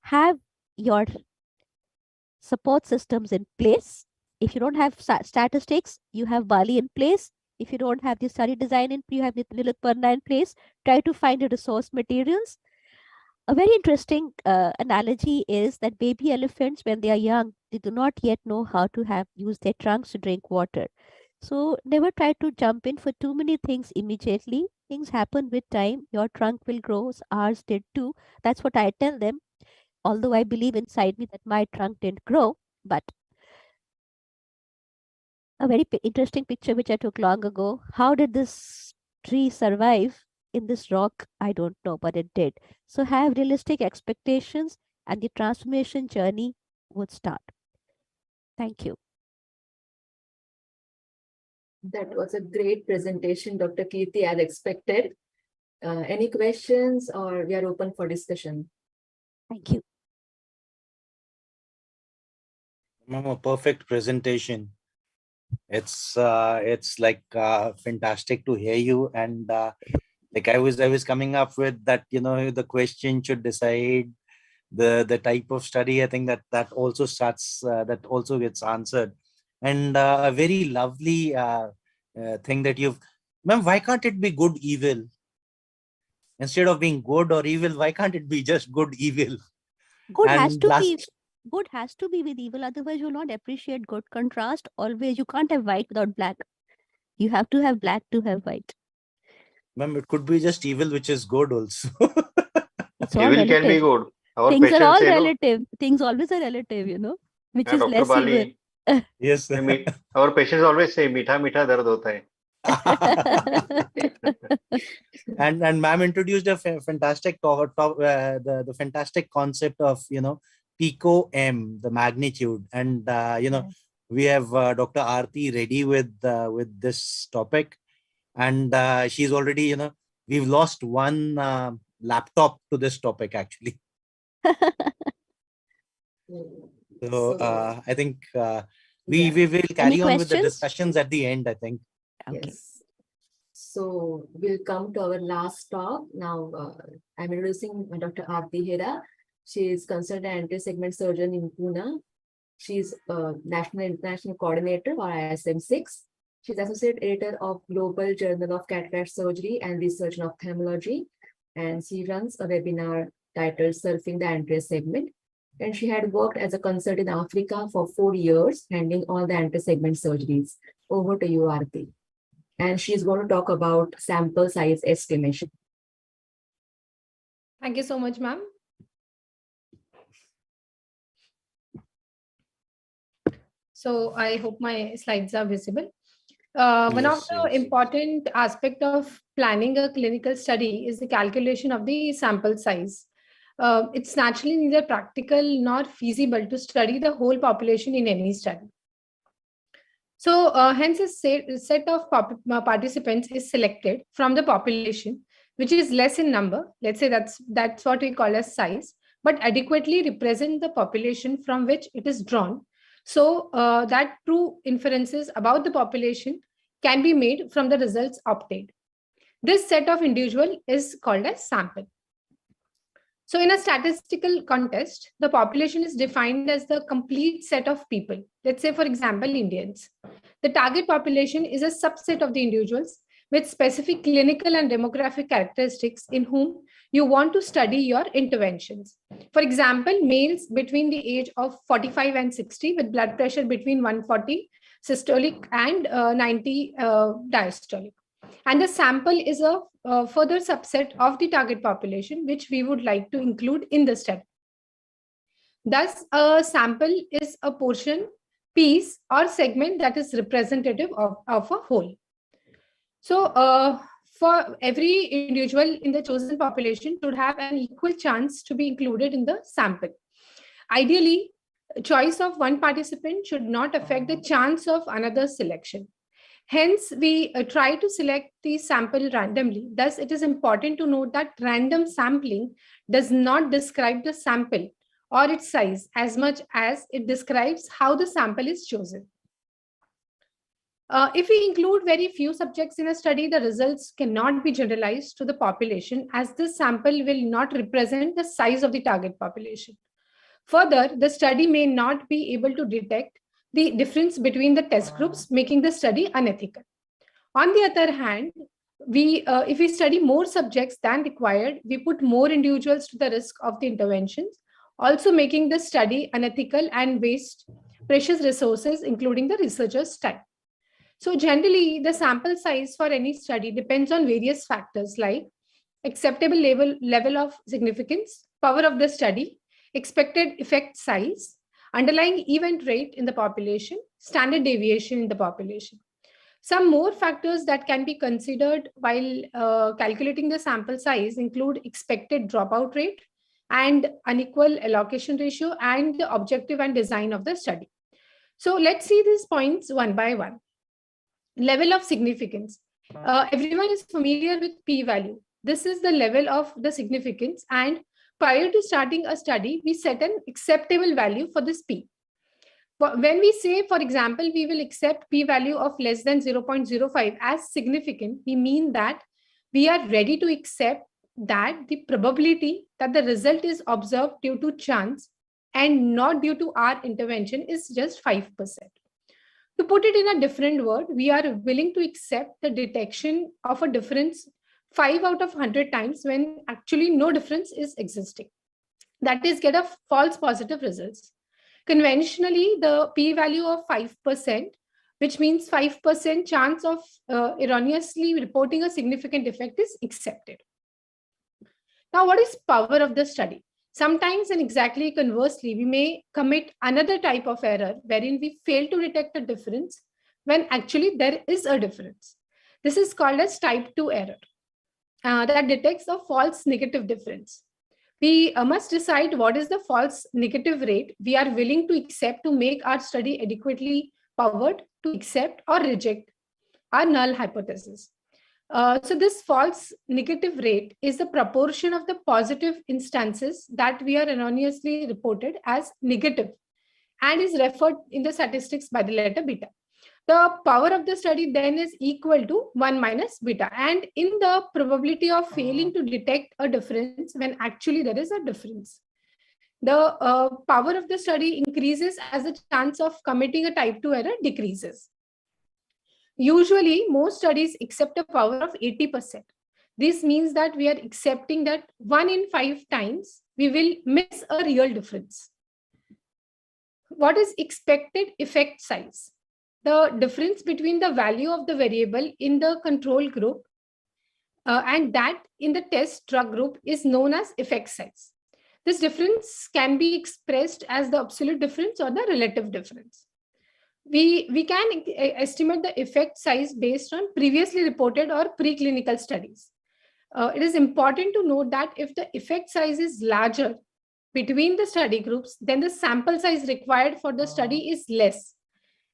Speaker 11: Have your support systems in place. If you don't have statistics, you have Bali in place. If you don't have the study design in, you have the Lilith in place. Try to find the resource materials. A very interesting analogy is that baby elephants, when they are young, they do not yet know how to use their trunks to drink water. So never try to jump in for too many things immediately. Things happen with time. Your trunk will grow. Ours did too. That's what I tell them. Although I believe inside me that my trunk didn't grow, but a very interesting picture which I took long ago. How did this tree survive in this rock? I don't know, but it did. So have realistic expectations and the transformation journey would start. Thank you.
Speaker 3: That was a great presentation, Dr. Kirti, as expected. Any questions, or we are open for discussion?
Speaker 11: Thank you.
Speaker 1: A perfect presentation. It's like fantastic to hear you, and like I was coming up with that, the question should decide the type of study. I think that also starts that also gets answered, and a very lovely thing that ma'am, why can't it be good evil instead of being good or evil? Why can't it be just good evil?
Speaker 11: Good has to be good has to be with evil, otherwise you'll not appreciate good. Contrast always. You can't have white without black. You have to have black to have white.
Speaker 1: Ma'am, it could be just evil which is good also.
Speaker 10: It's all evil relative. Can be good.
Speaker 11: Things are all relative. Things always are relative, which is
Speaker 10: Dr.
Speaker 11: less
Speaker 10: Bali,
Speaker 11: evil.
Speaker 1: Yes.
Speaker 10: Our patients always say, "Meetha meetha dard hota hai."
Speaker 1: And ma'am introduced a fantastic the fantastic concept of pico m, the magnitude, and we have Dr. Aarti ready with this topic, and she's already we've lost one laptop to this topic actually. So I think we will carry on with the discussions at the end, I think.
Speaker 11: Okay.
Speaker 3: Yes. So we'll come to our last talk. Now I'm introducing Dr. Aarti Hera. She is consultant anti-segment surgeon in Pune. She's a national international coordinator or ISMSICS. She's associate editor of Global Journal of Cataract Surgery and Research in Ophthalmology. And she runs a webinar titled Surfing the Anti-Segment. And she had worked as a consultant in Africa for 4 years, handling all the anti-segment surgeries. Over to you, Aarti. And she's going to talk about sample size estimation.
Speaker 12: Thank you so much, ma'am. So I hope my slides are visible. One of the important aspects of planning a clinical study is the calculation of the sample size. It's naturally neither practical nor feasible to study the whole population in any study. So hence a set of participants is selected from the population, which is less in number. Let's say that's what we call as size, but adequately represent the population from which it is drawn. So that true inferences about the population can be made from the results obtained. This set of individual is called as sample. So in a statistical context, the population is defined as the complete set of people. Let's say, for example, Indians. The target population is a subset of the individuals with specific clinical and demographic characteristics in whom you want to study your interventions. For example, males between the age of 45 and 60 with blood pressure between 140 systolic and 90 diastolic. And the sample is a further subset of the target population, which we would like to include in the study. Thus, a sample is a portion, piece, or segment that is representative of a whole. So, for every individual in the chosen population should have an equal chance to be included in the sample. Ideally, choice of one participant should not affect the chance of another selection. Hence, we try to select the sample randomly. Thus, it is important to note that random sampling does not describe the sample or its size as much as it describes how the sample is chosen. If we include very few subjects in a study, the results cannot be generalized to the population as this sample will not represent the size of the target population. Further, the study may not be able to detect the difference between the test groups, making the study unethical. On the other hand, if we study more subjects than required, we put more individuals to the risk of the interventions, also making the study unethical and waste precious resources, including the researcher's time. So generally, the sample size for any study depends on various factors like acceptable level of significance, power of the study, expected effect size, underlying event rate in the population, standard deviation in the population. Some more factors that can be considered while calculating the sample size include expected dropout rate and unequal allocation ratio and the objective and design of the study. So let's see these points one by one. Level of significance. Everyone is familiar with p-value. This is the level of the significance, and prior to starting a study, we set an acceptable value for this p. When we say, for example, we will accept p-value of less than 0.05 as significant, we mean that we are ready to accept that the probability that the result is observed due to chance and not due to our intervention is just 5%. To put it in a different word, we are willing to accept the detection of a difference 5 out of 100 times when actually no difference is existing. That is, get a false positive results. Conventionally, the p-value of 5%, which means 5% chance of erroneously reporting a significant effect, is accepted. Now, what is power of the study? Sometimes, and exactly conversely, we may commit another type of error wherein we fail to detect a difference when actually there is a difference. This is called as type 2 error that detects a false negative difference. We must decide what is the false negative rate we are willing to accept to make our study adequately powered to accept or reject our null hypothesis. So this false negative rate is the proportion of the positive instances that we are erroneously reported as negative and is referred in the statistics by the letter beta. The power of the study then is equal to 1 minus beta. And in the probability of failing to detect a difference when actually there is a difference, the power of the study increases as the chance of committing a type 2 error decreases. Usually, most studies accept a power of 80%. This means that we are accepting that 1 in 5 times we will miss a real difference. What is expected effect size? The difference between the value of the variable in the control group and that in the test drug group is known as effect size. This difference can be expressed as the absolute difference or the relative difference. We can estimate the effect size based on previously reported or preclinical studies. It is important to note that if the effect size is larger between the study groups, then the sample size required for the study is less.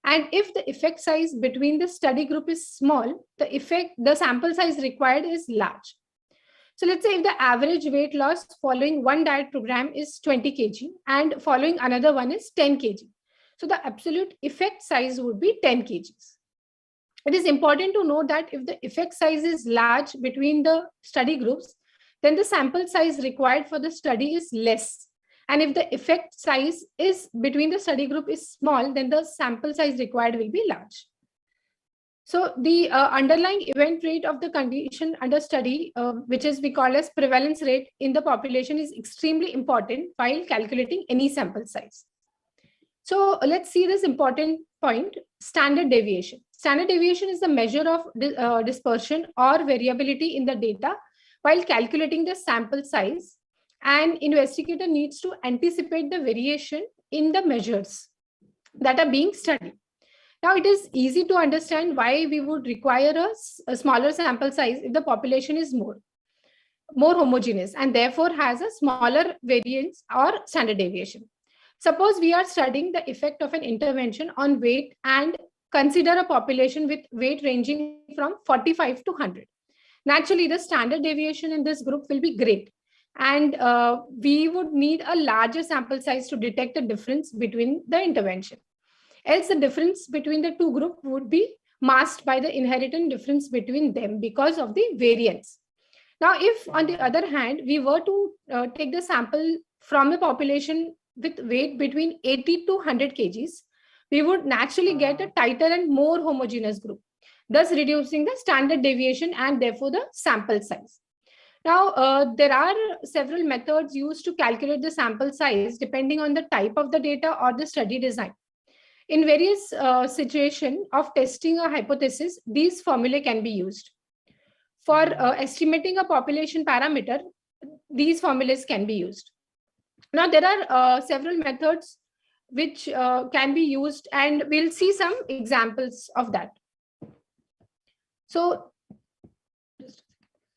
Speaker 12: And if the effect size between the study group is small, the sample size required is large. So let's say if the average weight loss following one diet program is 20 kg and following another one is 10 kg. So the absolute effect size would be 10 kgs. It is important to note that if the effect size is large between the study groups, then the sample size required for the study is less. And if the effect size is between the study group is small, then the sample size required will be large. So the underlying event rate of the condition under study, which is we call as prevalence rate in the population, is extremely important while calculating any sample size. So let's see this important point, standard deviation. Standard deviation is the measure of dispersion or variability in the data while calculating the sample size. And investigator needs to anticipate the variation in the measures that are being studied. Now, it is easy to understand why we would require a smaller sample size if the population is more homogeneous and therefore has a smaller variance or standard deviation. Suppose we are studying the effect of an intervention on weight and consider a population with weight ranging from 45 to 100. Naturally, the standard deviation in this group will be great. And we would need a larger sample size to detect a difference between the intervention. Else the difference between the two groups would be masked by the inherent difference between them because of the variance. Now, if on the other hand, we were to take the sample from a population with weight between 80 to 100 kgs, we would naturally get a tighter and more homogeneous group, thus reducing the standard deviation and therefore the sample size. Now, there are several methods used to calculate the sample size depending on the type of the data or the study design. In various situations of testing a hypothesis, these formulae can be used. For estimating a population parameter, these formulas can be used. Now, there are several methods which can be used, and we'll see some examples of that. So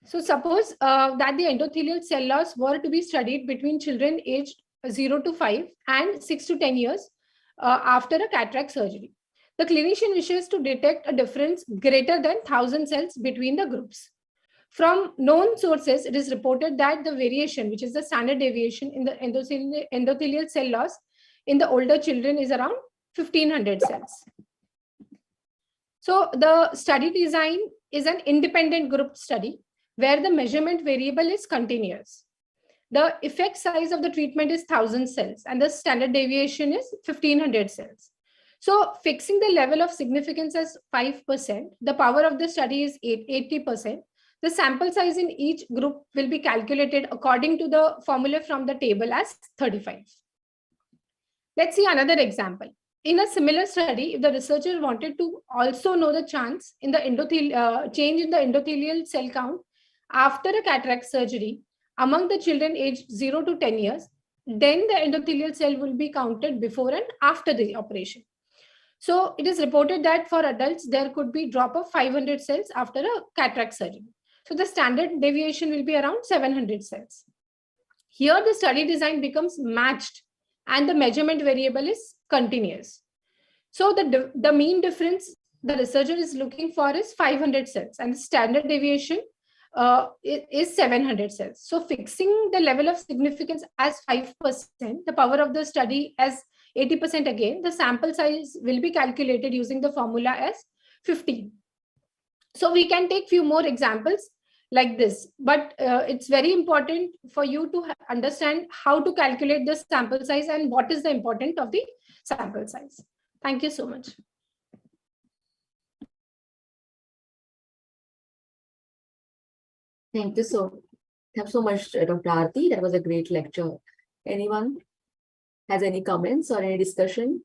Speaker 12: suppose that the endothelial cell loss were to be studied between children aged 0 to 5 and 6 to 10 years after a cataract surgery. The clinician wishes to detect a difference greater than 1,000 cells between the groups. From known sources, it is reported that the variation, which is the standard deviation in the endothelial cell loss in the older children, is around 1,500 cells. So the study design is an independent group study where the measurement variable is continuous. The effect size of the treatment is 1,000 cells and the standard deviation is 1,500 cells. So fixing the level of significance as 5%, the power of the study is 80%. The sample size in each group will be calculated according to the formula from the table as 35. Let's see another example. In a similar study, if the researcher wanted to also know the chance in the change in the endothelial cell count after a cataract surgery among the children aged 0 to 10 years, then the endothelial cell will be counted before and after the operation. So it is reported that for adults, there could be drop of 500 cells after a cataract surgery. So the standard deviation will be around 700 cells. Here the study design becomes matched and the measurement variable is continuous. So the mean difference the researcher is looking for is 500 cells and the standard deviation is 700 cells. So fixing the level of significance as 5%, the power of the study as 80% again, the sample size will be calculated using the formula as 15. So we can take few more examples like this, but it's very important for you to understand how to calculate the sample size and what is the importance of the sample size. Thank you so much.
Speaker 3: Thank you so much, Dr. Aarti. That was a great lecture. Anyone has any comments or any discussion?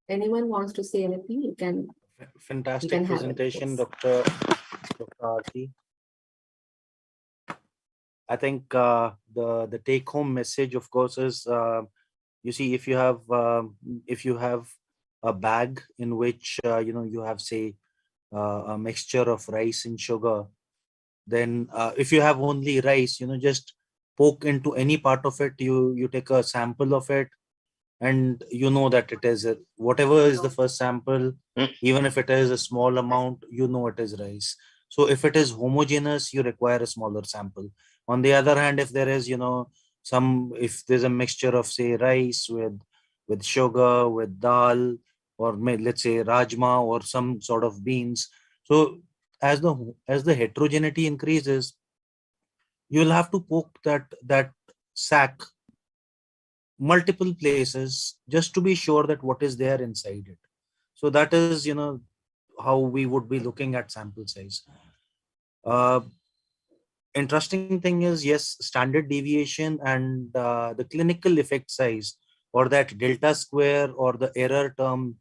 Speaker 3: Anyone wants to say anything? You can.
Speaker 1: Fantastic presentation, Dr. Aarti. I think the take-home message, of course, is you see, if you have a bag in which you have, say, a mixture of rice and sugar, then if you have only rice, just poke into any part of it. You take a sample of it, and you know that it is whatever is the first sample, even if it is a small amount, it is rice. So if it is homogeneous, you require a smaller sample. On the other hand, if there is if there's a mixture of, say, rice with sugar, with dal, or let's say rajma or some sort of beans, so as the heterogeneity increases, you will have to poke that sack multiple places just to be sure that what is there inside it. So that is, how we would be looking at sample size. Interesting thing is, yes, standard deviation and the clinical effect size, or that delta square or the error term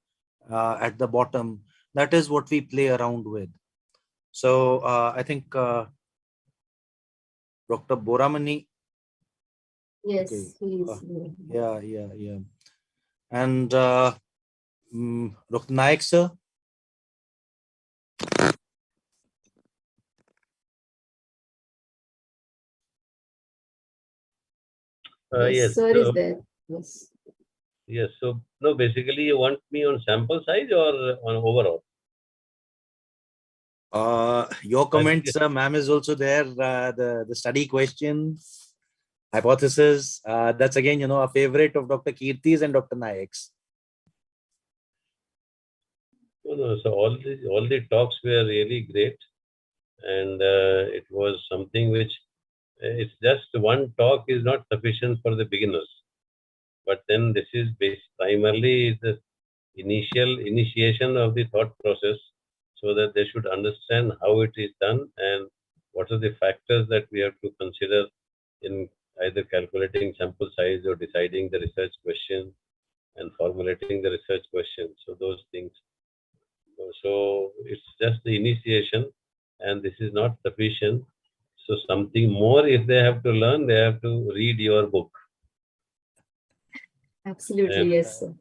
Speaker 1: at the bottom, that is what we play around with. So I think Dr. Boramani.
Speaker 3: Yes,
Speaker 1: Okay.
Speaker 3: he's
Speaker 1: Yeah. And Dr. Naik, sir.
Speaker 3: yes, sir is there. Yes.
Speaker 5: Yes. So no, basically you want me on sample size or on overall?
Speaker 1: Your comments, ma'am, is also there. The study question, hypothesis. That's again, a favorite of Dr. Kirti's and Dr. Naik's.
Speaker 5: No. So all the talks were really great, and it was something which it's just one talk is not sufficient for the beginners. But then this is primarily the initiation of the thought process, so that they should understand how it is done and what are the factors that we have to consider in either calculating sample size or deciding the research question and formulating the research question. So those things. So it's just the initiation, and this is not sufficient. So something more, if they have to learn, they have to read your book.
Speaker 3: Absolutely, yes, sir.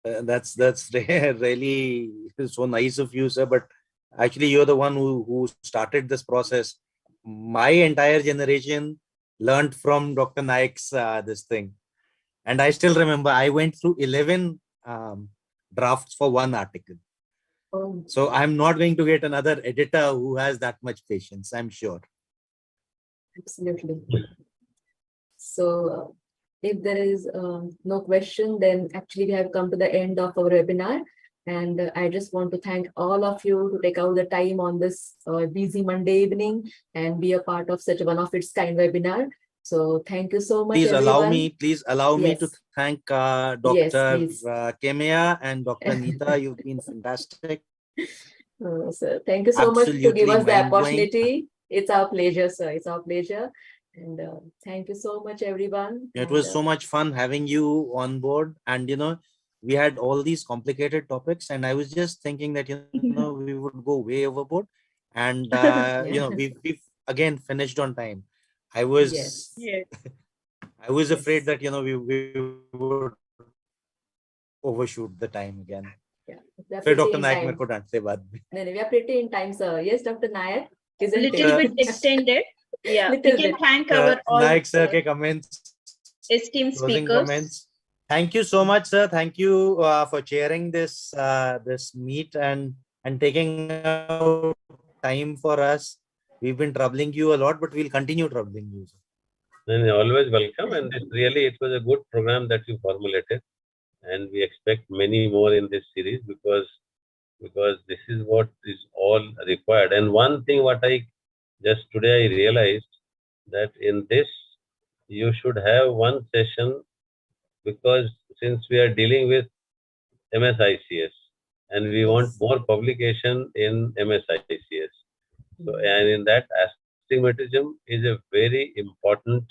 Speaker 1: That's really so nice of you, sir. But actually, you're the one who started this process. My entire generation learned from Dr. Naik's this thing, and I still remember I went through 11 drafts for one article.
Speaker 3: Oh.
Speaker 1: So I'm not going to get another editor who has that much patience, I'm sure.
Speaker 3: Absolutely. So if there is no question, then actually we have come to the end of our webinar. And I just want to thank all of you to take out the time on this busy Monday evening and be a part of such one of its kind webinar. So thank you so much,
Speaker 1: please
Speaker 3: everyone.
Speaker 1: allow me to thank Dr. Kemia and Dr. Neeta. You've been fantastic.
Speaker 3: Sir, thank you so much to give us the opportunity. It's our pleasure, sir. It's our pleasure. And thank you so much, everyone.
Speaker 1: It was so much fun having you on board. And, we had all these complicated topics. And I was just thinking that, we would go way overboard. And, we've again finished on time. I was, I was afraid that, we would overshoot the time again.
Speaker 3: Yeah,
Speaker 1: Dr. Nayak,
Speaker 3: we are pretty in time, sir. Yes, Dr. Nayak.
Speaker 2: A little bit extended. Yeah, we can thank our all
Speaker 1: Nayak sir ke comments,
Speaker 2: esteemed speakers.
Speaker 1: Comments. Thank you so much, sir. Thank you for chairing this this meet and taking out time for us. We've been troubling you a lot, but we'll continue troubling you, sir.
Speaker 5: Then always welcome, and it was a good program that you formulated, and we expect many more in this series because this is what is all required. And one thing what I just today I realized that in this you should have one session, because since we are dealing with ISMSICS and we want more publication in ISMSICS. So, and in that astigmatism is a very important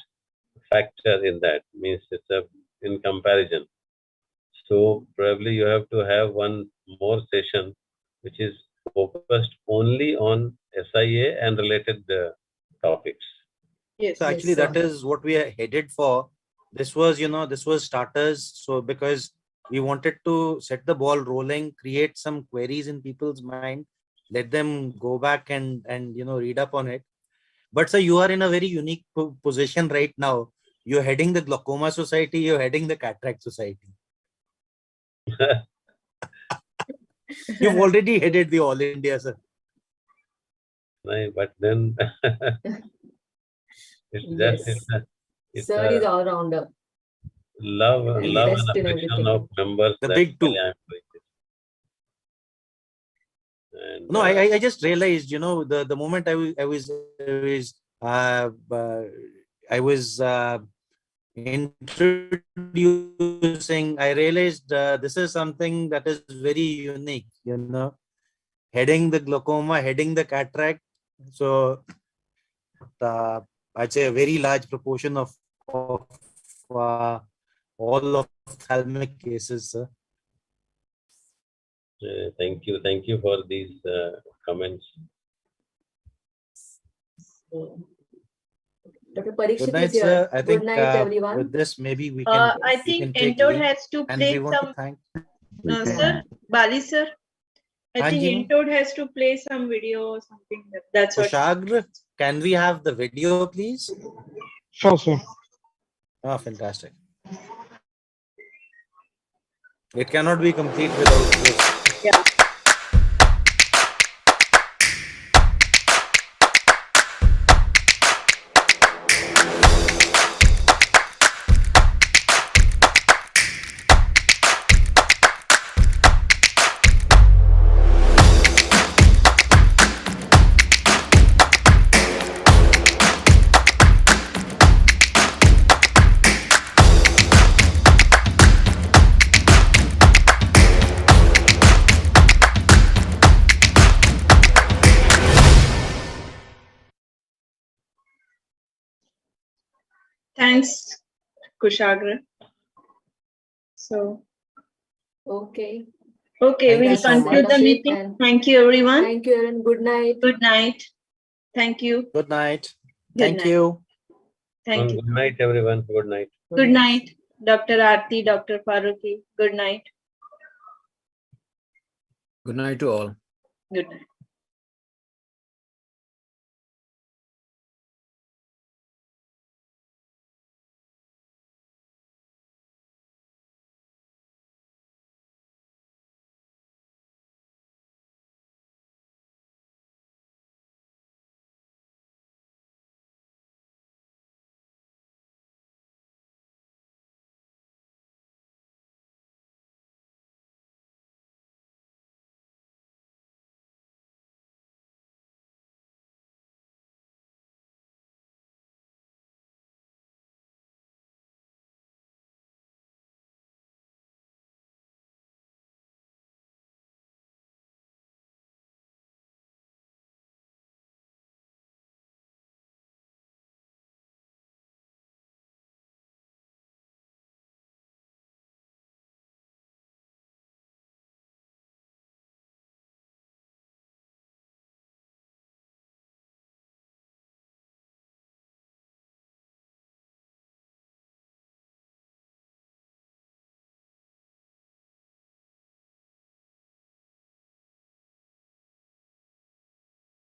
Speaker 5: factor in that, means it's in comparison. So probably you have to have one more session which is focused only on SIA and related topics.
Speaker 2: Yes.
Speaker 1: So actually that is what we are headed for. This was, this was starters. So because we wanted to set the ball rolling, create some queries in people's mind, let them go back and read up on it. But sir, you are in a very unique position right now. You're heading the Glaucoma Society, you're heading the Cataract Society. You've already headed the All India, sir.
Speaker 5: Right, but then it's
Speaker 3: sir is all rounder.
Speaker 5: Love and affection of members.
Speaker 1: The big two.
Speaker 5: And,
Speaker 1: no, I just realized, the moment I was introducing, I realized this is something that is very unique, you know, heading the glaucoma, heading the cataract. So I'd say a very large proportion of all ophthalmic cases, sir.
Speaker 5: Thank you for these comments.
Speaker 3: Dr. Parikshit
Speaker 1: Good night,
Speaker 3: is here.
Speaker 1: sir. I think
Speaker 3: Good night, everyone.
Speaker 1: with this, maybe we can.
Speaker 2: I think Intod has to
Speaker 1: and
Speaker 2: play
Speaker 1: we want
Speaker 2: some.
Speaker 1: to thank.
Speaker 2: Sir, Bali sir. I think
Speaker 1: Anji,
Speaker 2: Intod has to play some video or something. That's what.
Speaker 1: Kushagra, can we have the video, please?
Speaker 13: Sure, sir.
Speaker 1: Oh, fantastic. It cannot be complete without this.
Speaker 2: Yeah. Thanks, Kushagra. So,
Speaker 3: Okay.
Speaker 2: okay,
Speaker 1: Thank
Speaker 2: we'll
Speaker 1: you so
Speaker 2: conclude
Speaker 1: much.
Speaker 2: the meeting. Thank you, everyone.
Speaker 3: Thank you, everyone. Good night.
Speaker 2: Good night. Thank you.
Speaker 1: Good night.
Speaker 2: Good
Speaker 1: Thank
Speaker 2: night.
Speaker 1: you.
Speaker 2: Thank you.
Speaker 5: Good night, everyone. Good night.
Speaker 2: Good night, Dr. Aarti, Dr. Farooqi. Good night.
Speaker 9: Good night to all.
Speaker 2: Good night.